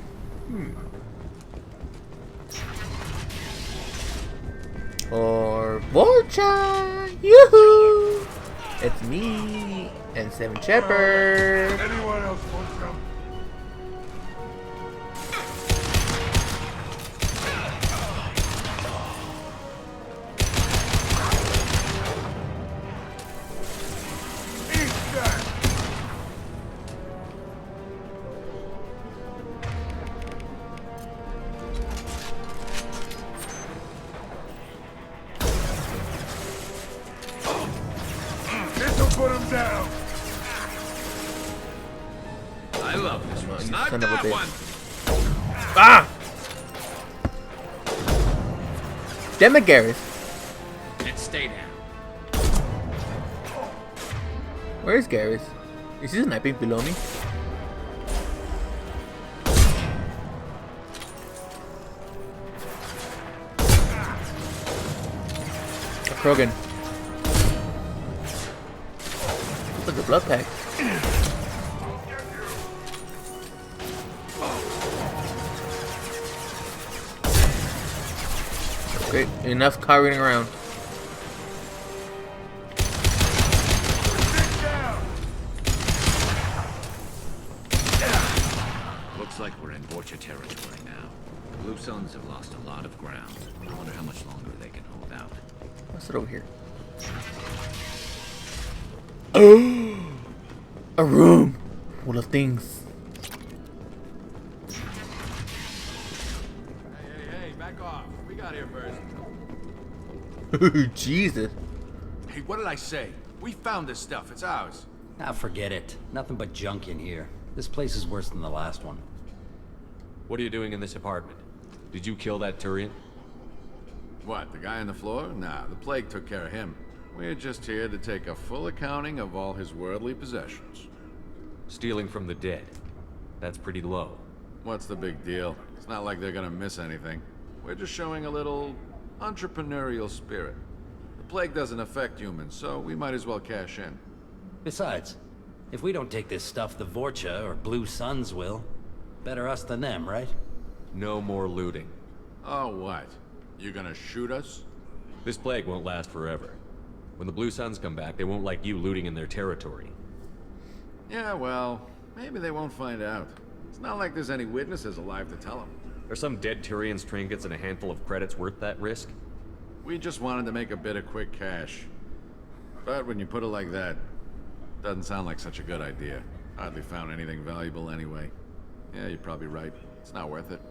Or Vorcha! Yoo-hoo! It's me and Seven Shepherd. Anyone else want some? Put him down. I love this one. You Not son of a that bitch. one. Ah! Damn it, Garrus. And stay down. Where is Garrus? Is he sniping below me? Krogan. Look at the blood pack. Great, enough carrying around. Looks like we're in Vorcha territory now. The Blue Suns have lost a lot of ground. I wonder how much longer they can hold out. What's it over here? Oh, a room full of things. Hey, back off. We got here first. Jesus. Hey, what did I say? We found this stuff. It's ours. Ah, forget it. Nothing but junk in here. This place is worse than the last one. What are you doing in this apartment? Did you kill that Turian? What, the guy on the floor? Nah, the plague took care of him. We're just here to take a full accounting of all his worldly possessions. Stealing from the dead. That's pretty low. What's the big deal? It's not like they're gonna miss anything. We're just showing a little entrepreneurial spirit. The plague doesn't affect humans, so we might as well cash in. Besides, if we don't take this stuff, the Vorcha or Blue Suns will. Better us than them, right? No more looting. Oh, what? You gonna shoot us? This plague won't last forever. When the Blue Suns come back, they won't like you looting in their territory. Yeah, well, maybe they won't find out. It's not like there's any witnesses alive to tell them. Are some dead Turians' trinkets and a handful of credits worth that risk? We just wanted to make a bit of quick cash. But when you put it like that, doesn't sound like such a good idea. Hardly found anything valuable anyway. Yeah, you're probably right. It's not worth it.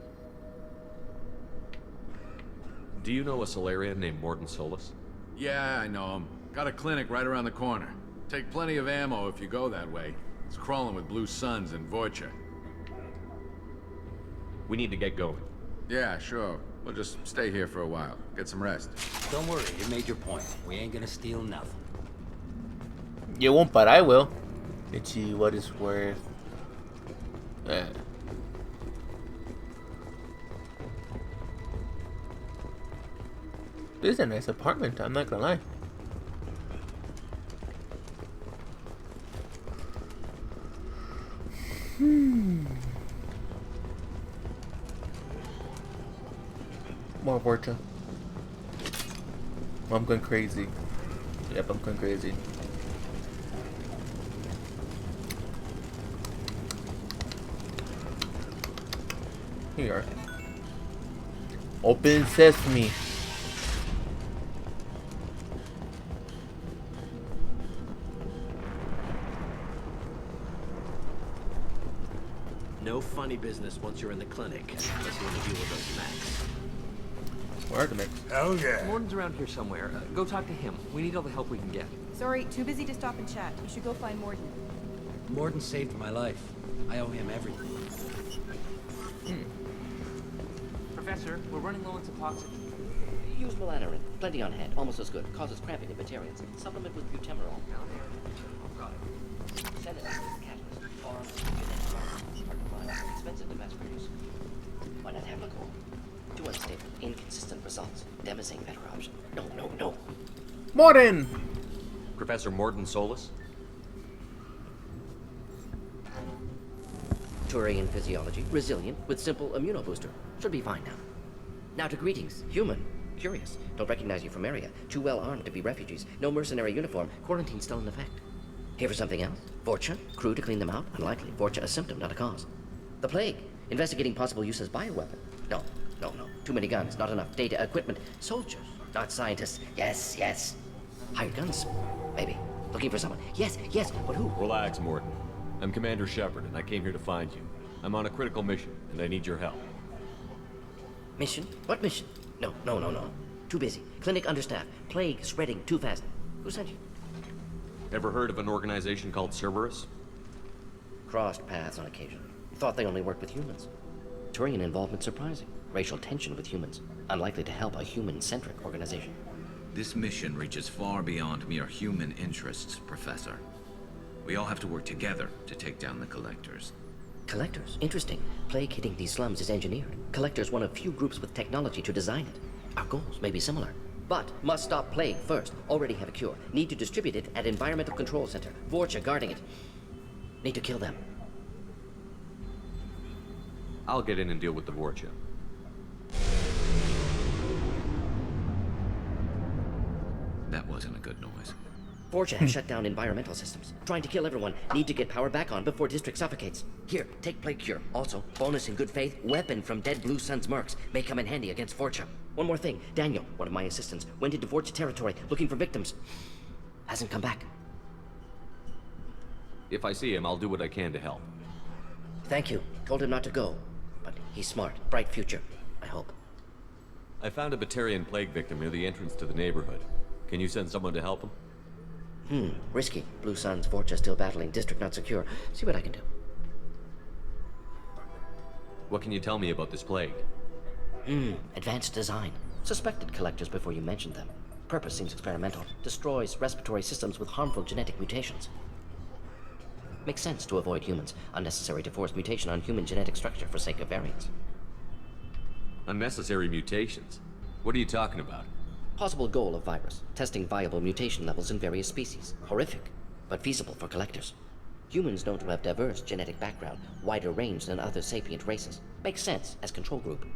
Do you know a Solarian named Mordin Solus? Yeah, I know him. Got a clinic right around the corner. Take plenty of ammo if you go that way. It's crawling with Blue Suns and Vorcha. We need to get going. Yeah, sure. We'll just stay here for a while. Get some rest. Don't worry, you made your point. We ain't gonna steal nothing. You won't, but I will. Let's see what it's worth. This is a nice apartment, I'm not gonna lie. More Vorcha. I'm going crazy. Yep, I'm going crazy. Here you are. Open sesame. No funny business once you're in the clinic, unless you want to deal with those mechs. Where are the mechs? Hell yeah. Morden's around here somewhere. Go talk to him. We need all the help we can get. Sorry, too busy to stop and chat. You should go find Morden. Morden saved my life. I owe him everything. Professor, we're running low on Suboxone. Use Melanorin. Plenty on hand. Almost as good. Causes cramping in Batarians. Supplement with butemerol. Senate catalyst. Farms. Expensive to mass produce. Why not Hamlicol? Too unstable. Inconsistent results. Demising better option. No. Morden! Professor Mordin Solus? Turian physiology. Resilient with simple immunobooster. Should be fine now. Now to greetings. Human. Curious. Don't recognize you from area. Too well armed to be refugees. No mercenary uniform. Quarantine still in effect. Here for something else? Vorcha? Crew to clean them out? Unlikely. Vorcha a symptom, not a cause. The plague. Investigating possible use as bioweapon. No. Too many guns, not enough data, equipment. Soldiers, not scientists. Yes. Hired guns, maybe. Looking for someone. Yes, but who? Relax, Mordin. I'm Commander Shepard, and I came here to find you. I'm on a critical mission, and I need your help. Mission? What mission? No. Too busy. Clinic understaffed. Plague spreading too fast. Who sent you? Ever heard of an organization called Cerberus? Crossed paths on occasion. Thought they only worked with humans. Turian involvement surprising. Racial tension with humans. Unlikely to help a human-centric organization. This mission reaches far beyond mere human interests, Professor. We all have to work together to take down the Collectors. Collectors? Interesting. Plague hitting these slums is engineered. Collectors one of few groups with technology to design it. Our goals may be similar. But must stop plague first. Already have a cure. Need to distribute it at Environmental Control Center. Vorcha guarding it. Need to kill them. I'll get in and deal with the Vorcha. That wasn't a good noise. Vorcha have shut down environmental systems. Trying to kill everyone. Need to get power back on before district suffocates. Here, take plague cure. Also, bonus in good faith, weapon from dead Blue Sun's mercs. May come in handy against Vorcha. One more thing. Daniel, one of my assistants, went into Vorcha territory looking for victims. Hasn't come back. If I see him, I'll do what I can to help. Thank you. Told him not to go. But he's smart. Bright future. I hope. I found a Batarian plague victim near the entrance to the neighborhood. Can you send someone to help him? Risky. Blue Sun's Vorcha still battling. District not secure. See what I can do. What can you tell me about this plague? Advanced design. Suspected collectors before you mentioned them. Purpose seems experimental. Destroys respiratory systems with harmful genetic mutations. Makes sense to avoid humans. Unnecessary to force mutation on human genetic structure for sake of variants. Unnecessary mutations? What are you talking about? Possible goal of virus. Testing viable mutation levels in various species. Horrific, but feasible for collectors. Humans known to have diverse genetic background, wider range than other sapient races. Makes sense as control group.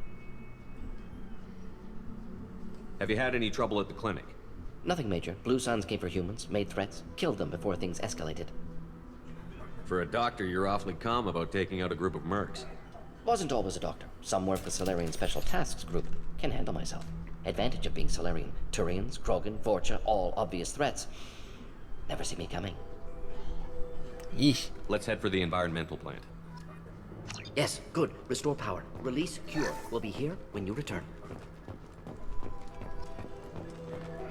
Have you had any trouble at the clinic? Nothing major. Blue Suns came for humans, made threats, killed them before things escalated. For a doctor, you're awfully calm about taking out a group of mercs. Wasn't always a doctor. Some work with Salarian Special Tasks Group. Can handle myself. Advantage of being Salarian. Turians, Krogan, Vorcha, all obvious threats. Never see me coming. Yeesh. Let's head for the environmental plant. Yes, good. Restore power. Release cure. We'll be here when you return.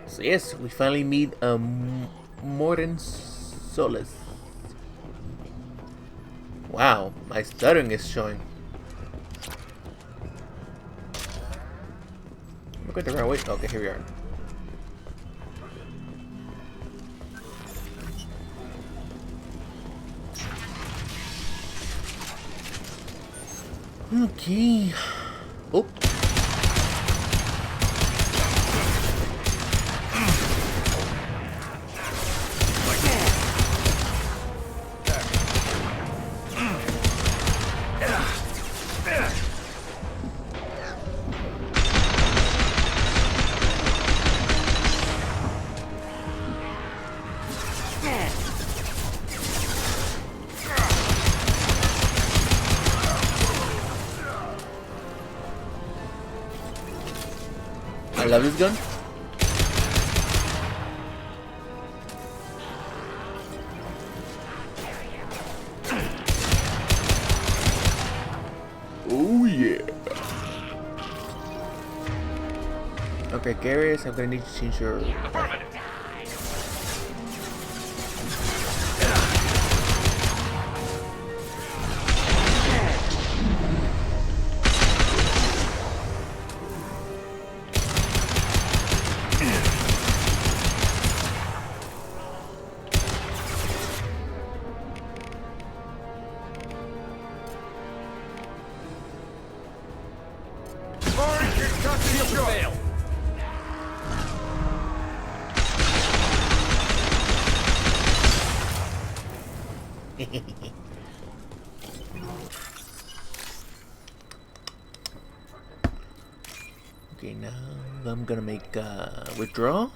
So yes, we finally meet Mordin Solus. Wow, my stuttering is showing. We're going the wrong way. Okay, here we are. Okay. Oh. I love this gun. Oh yeah. Okay, Garrus, I'm gonna need to change your. Okay, now I'm gonna make withdraw.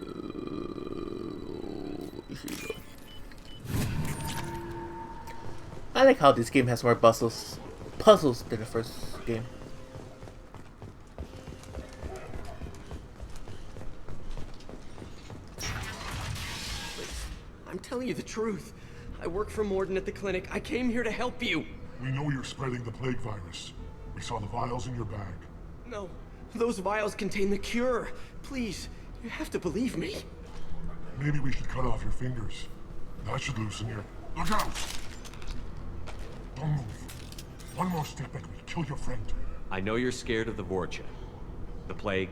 Here you go. I like how this game has more puzzles than the first game. I'm telling you the truth. I work for Mordin at the clinic. I came here to help you. We know you're spreading the plague virus. We saw the vials in your bag. No, those vials contain the cure. Please, you have to believe me. Maybe we should cut off your fingers. That should loosen your... Look out! Don't move. One more step and we kill your friend. I know you're scared of the Vorcha, the plague,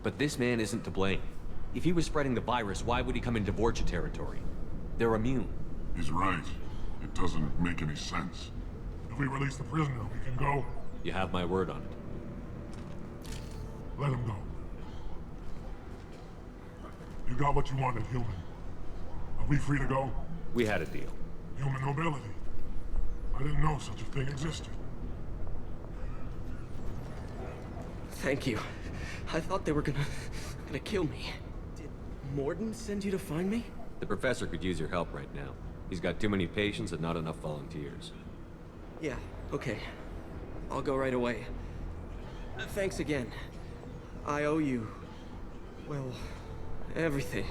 but this man isn't to blame. If he was spreading the virus, why would he come into Vorcha territory? They're immune. He's right. It doesn't make any sense. If we release the prisoner, we can go. You have my word on it. Let him go. You got what you wanted, human. Are we free to go? We had a deal. Human nobility. I didn't know such a thing existed. Thank you. I thought they were gonna kill me. Did Morden send you to find me? The professor could use your help right now. He's got too many patients and not enough volunteers. Yeah, okay. I'll go right away. Thanks again. I owe you, well, everything.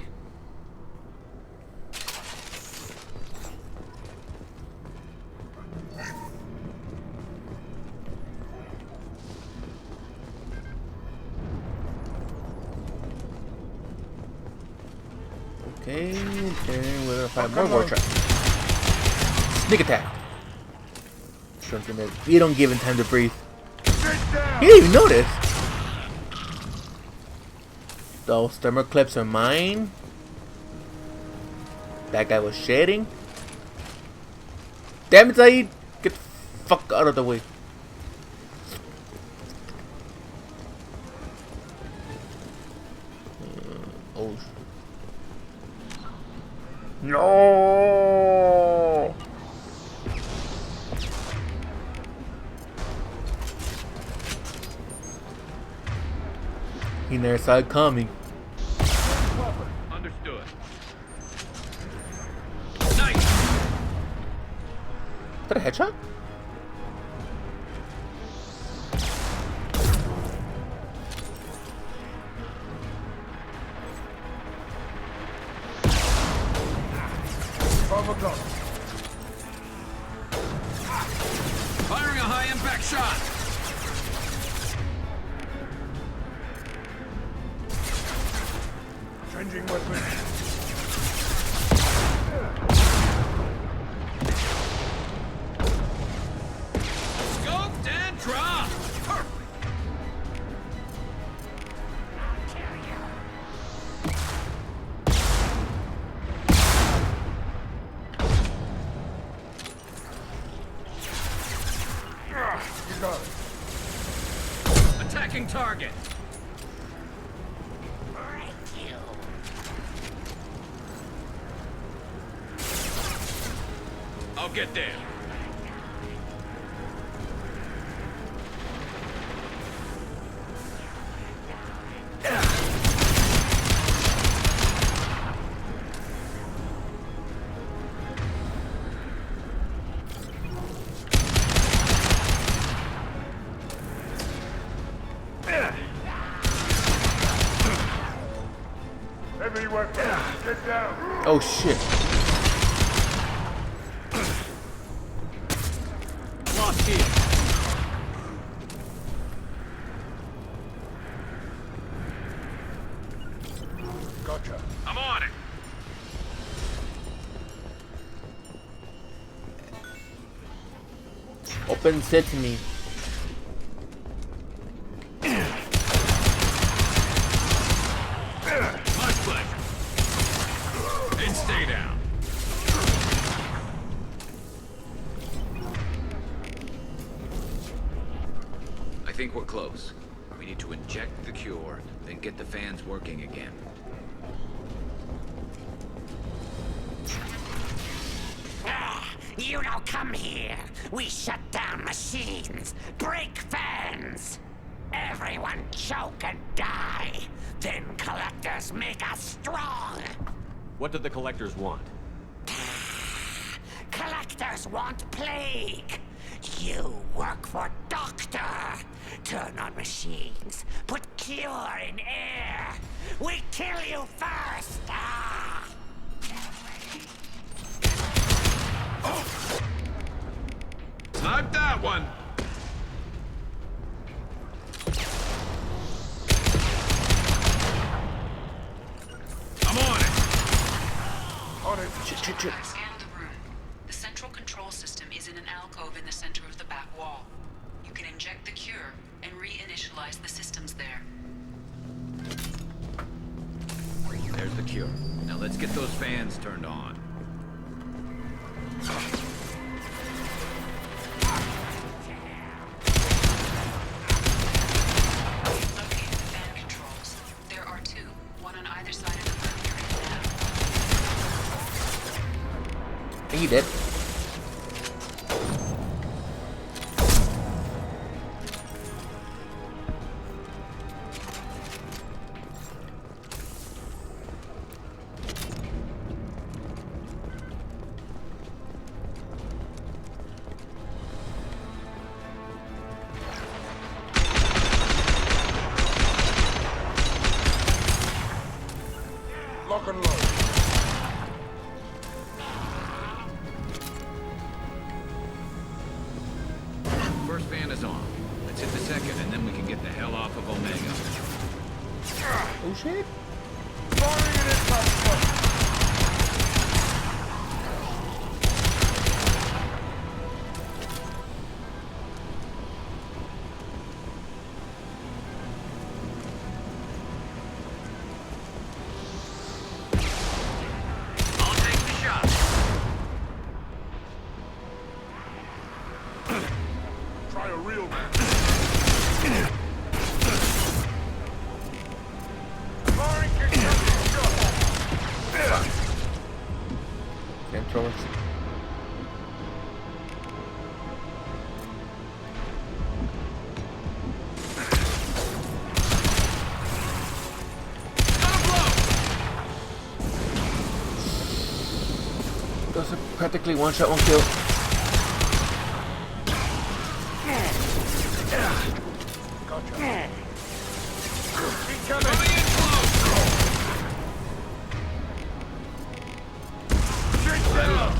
Okay, and we're gonna find more war traps. Sneak attack. Something that we don't give him time to breathe. He didn't even notice. Those thermal clips are mine. That guy was shedding. Damn it, Zaid! Get the fuck out of the way. Oh. No! He never saw it coming. Understood. Nice! Is that a headshot? Firing a high-impact shot! Changing weapon. Scoped and dropped! Perfect! You got it. Attacking target! I'll get there. Heavy weapon. Get down. Oh shit. Lost here. Gotcha. I'm on it. Open sesame. My pleasure. And stay down. I think we're close. We need to inject the cure, then get the fans working again. You don't come here. We shut down machines, break fans. Everyone choke and die. Then collectors make us strong. What did the collectors want? Collectors want plague. You work for Doctor. Turn on machines. Put cure in air. We kill you first. Ah. Snipe that one! I'm on it! On it. Shit. Scan the room. The central control system is in an alcove in the center of the back wall. You can inject the cure and reinitialize the systems there. There's the cure. Now let's get those fans turned on. Located the fan dead. Lock and load. First fan is on. Let's hit the second, and then we can get the hell off of Omega. Oh shit. Firing an impact strike. I'll take the shot. Try a real man. Firing concussive shot. Flamethrowers. Those are practically one shot, one kill. Gotcha. Keep coming. Shoot down.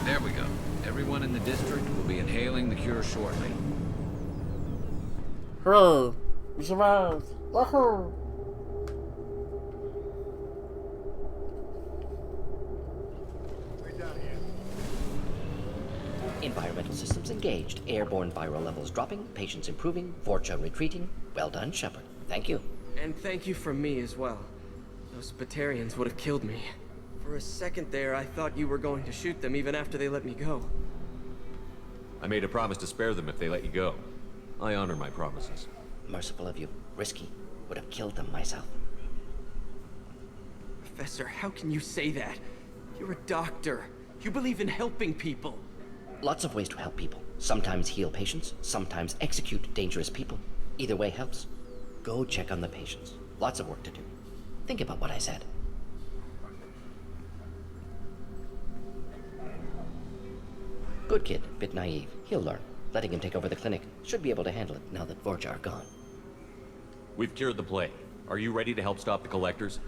There we go. Everyone in the district will be inhaling the cure shortly. Hurrah! We survived! Wahoo! Environmental systems engaged. Airborne viral levels dropping. Patients improving. Vorcha retreating. Well done, Shepard. Thank you. And thank you from me as well. Those Batarians would have killed me. For a second there, I thought you were going to shoot them even after they let me go. I made a promise to spare them if they let you go. I honor my promises. Merciful of you. Risky. Would have killed them myself. Professor, how can you say that? You're a doctor. You believe in helping people. Lots of ways to help people. Sometimes heal patients, sometimes execute dangerous people. Either way helps. Go check on the patients. Lots of work to do. Think about what I said. Good kid, bit naive. He'll learn. Letting him take over the clinic. Should be able to handle it now that Vorcha are gone. We've cured the plague. Are you ready to help stop the collectors?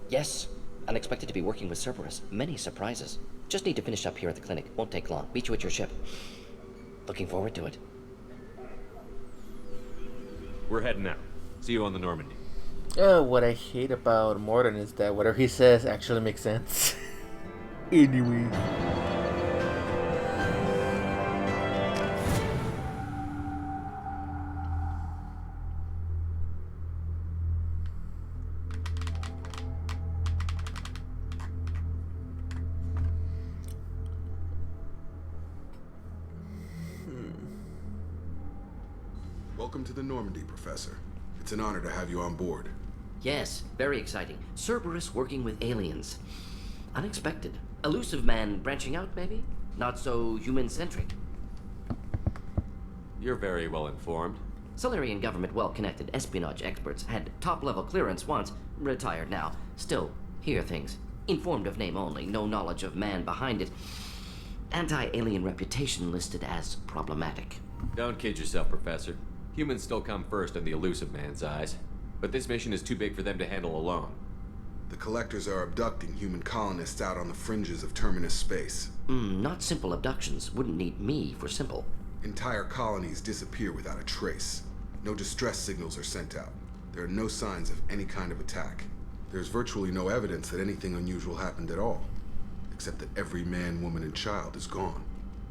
Yes. Unexpected to be working with Cerberus. Many surprises. Just need to finish up here at the clinic. Won't take long. Meet you at your ship. Looking forward to it. We're heading out. See you on the Normandy. What I hate about Mordin is that whatever he says actually makes sense. Anyway. Welcome to the Normandy, Professor. It's an honor to have you on board. Yes, very exciting. Cerberus working with aliens. Unexpected. Elusive man branching out, maybe? Not so human-centric. You're very well informed. Solarian government well-connected espionage experts had top-level clearance once, retired now. Still, hear things. Informed of name only, no knowledge of man behind it. Anti-alien reputation listed as problematic. Don't kid yourself, Professor. Humans still come first in the Elusive Man's eyes. But this mission is too big for them to handle alone. The Collectors are abducting human colonists out on the fringes of Terminus space. Not simple abductions. Wouldn't need me for simple. Entire colonies disappear without a trace. No distress signals are sent out. There are no signs of any kind of attack. There's virtually no evidence that anything unusual happened at all. Except that every man, woman, and child is gone.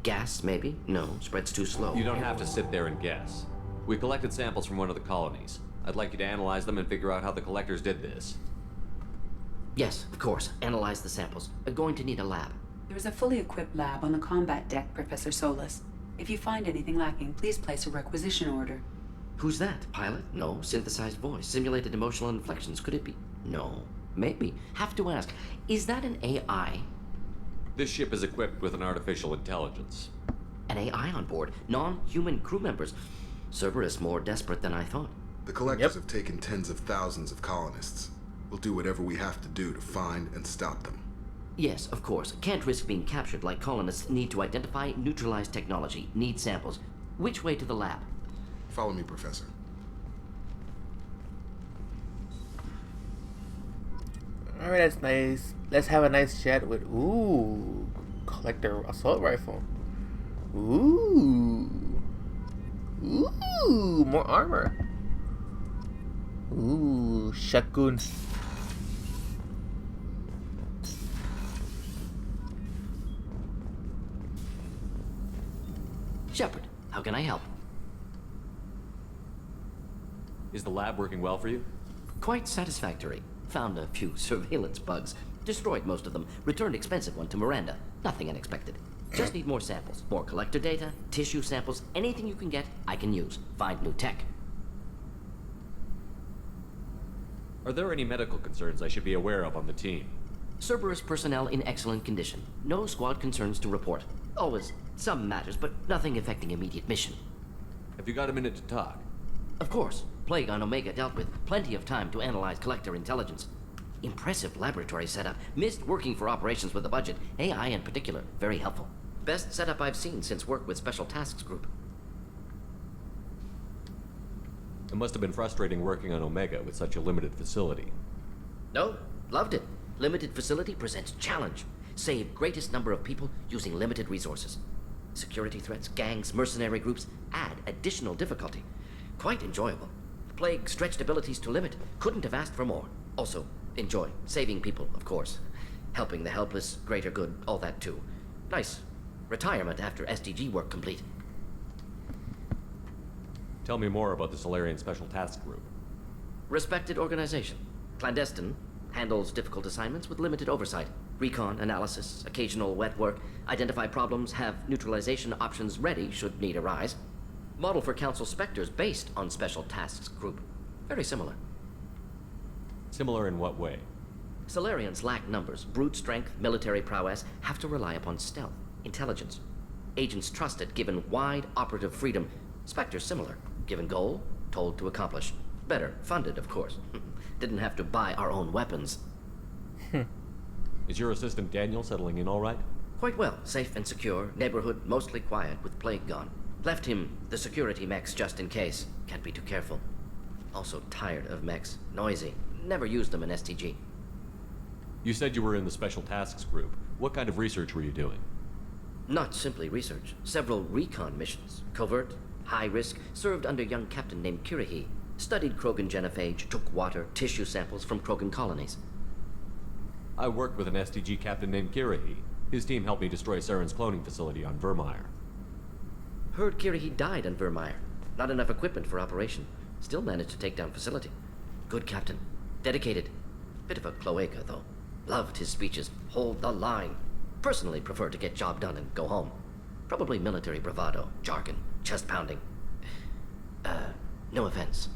Gas, maybe? No, spreads too slow. You don't have to sit there and guess. We collected samples from one of the colonies. I'd like you to analyze them and figure out how the Collectors did this. Yes, of course. Analyze the samples. Going to need a lab. There is a fully equipped lab on the combat deck, Professor Solis. If you find anything lacking, please place a requisition order. Who's that? Pilot? No. Synthesized voice. Simulated emotional inflections. Could it be? No. maybe. Have to ask, is that an AI? This ship is equipped with an artificial intelligence. An AI on board? Non-human crew members? Cerberus more desperate than I thought. The Collectors have taken tens of thousands of colonists. We'll do whatever we have to do to find and stop them. Yes, of course. Can't risk being captured like colonists need to identify, neutralize technology, need samples. Which way to the lab? Follow me, Professor. Alright, that's nice. Let's have a nice chat with... Ooh. Collector assault rifle. Ooh. Ooh. More armor. Ooh. Shotgun. Shepard, how can I help? Is the lab working well for you? Quite satisfactory. Found a few surveillance bugs. Destroyed most of them. Returned expensive one to Miranda. Nothing unexpected. Just need more samples. More collector data, tissue samples, anything you can get, I can use. Find new tech. Are there any medical concerns I should be aware of on the team? Cerberus personnel in excellent condition. No squad concerns to report. Always some matters, but nothing affecting immediate mission. Have you got a minute to talk? Of course. Plague on Omega dealt with. Plenty of time to analyze collector intelligence. Impressive laboratory setup. Missed working for operations with a budget. AI in particular. Very helpful. Best setup I've seen since work with Special Tasks Group. It must have been frustrating working on Omega with such a limited facility. No, loved it. Limited facility presents challenge. Save greatest number of people using limited resources. Security threats, gangs, mercenary groups add additional difficulty. Quite enjoyable. Plague stretched abilities to limit. Couldn't have asked for more. Also, enjoy. Saving people, of course. Helping the helpless, greater good, all that too. Nice. Retirement after SDG work complete. Tell me more about the Solarian Special Task Group. Respected organization. Clandestine. Handles difficult assignments with limited oversight. Recon, analysis, occasional wet work. Identify problems, have neutralization options ready should need arise. Model for Council Spectres based on Special Tasks Group. Very similar. Similar in what way? Solarians lack numbers, brute strength, military prowess, have to rely upon stealth, intelligence. Agents trusted, given wide operative freedom. Spectres similar, given goal, told to accomplish. Better, funded, of course. Didn't have to buy our own weapons. Is your assistant Daniel settling in all right? Quite well, safe and secure, neighborhood mostly quiet with Plague gone. Left him the security mechs just in case. Can't be too careful. Also tired of mechs. Noisy. Never used them in STG. You said you were in the Special Tasks Group. What kind of research were you doing? Not simply research. Several recon missions. Covert, high risk, served under a young captain named Kirihi. Studied Krogan genophage, took water, tissue samples from Krogan colonies. I worked with an STG captain named Kirihi. His team helped me destroy Saren's cloning facility on Vermeer. Heard Kirihi died on Vermeer. Not enough equipment for operation. Still managed to take down facility. Good captain. Dedicated. Bit of a cloaca, though. Loved his speeches. Hold the line. Personally prefer to get job done and go home. Probably military bravado, jargon, chest pounding. No offense.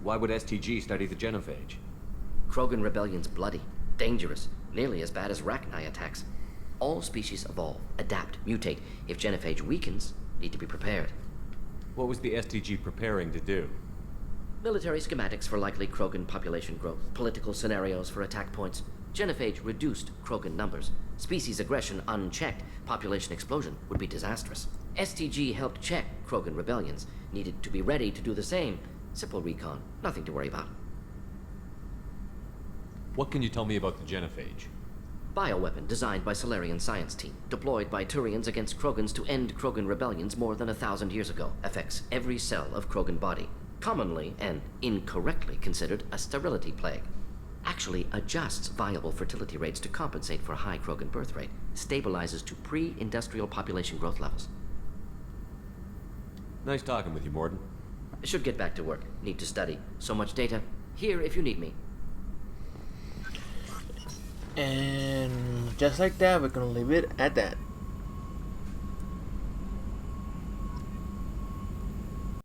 Why would STG study the genophage? Krogan rebellion's bloody, dangerous, nearly as bad as Rachni attacks. All species evolve, adapt, mutate. If genophage weakens, need to be prepared. What was the STG preparing to do? Military schematics for likely Krogan population growth, political scenarios for attack points. Genophage reduced Krogan numbers. Species aggression unchecked, population explosion would be disastrous. STG helped check Krogan rebellions. Needed to be ready to do the same. Simple recon, nothing to worry about. What can you tell me about the genophage? Bioweapon designed by Solarian science team, deployed by Turians against Krogans to end Krogan rebellions more than 1,000 years ago. Affects every cell of Krogan body. Commonly and incorrectly considered a sterility plague. Actually adjusts viable fertility rates to compensate for high Krogan birth rate. Stabilizes to pre-industrial population growth levels. Nice talking with you, Mordin. Should get back to work. Need to study. So much data. Here if you need me. And just like that, we're gonna leave it at that.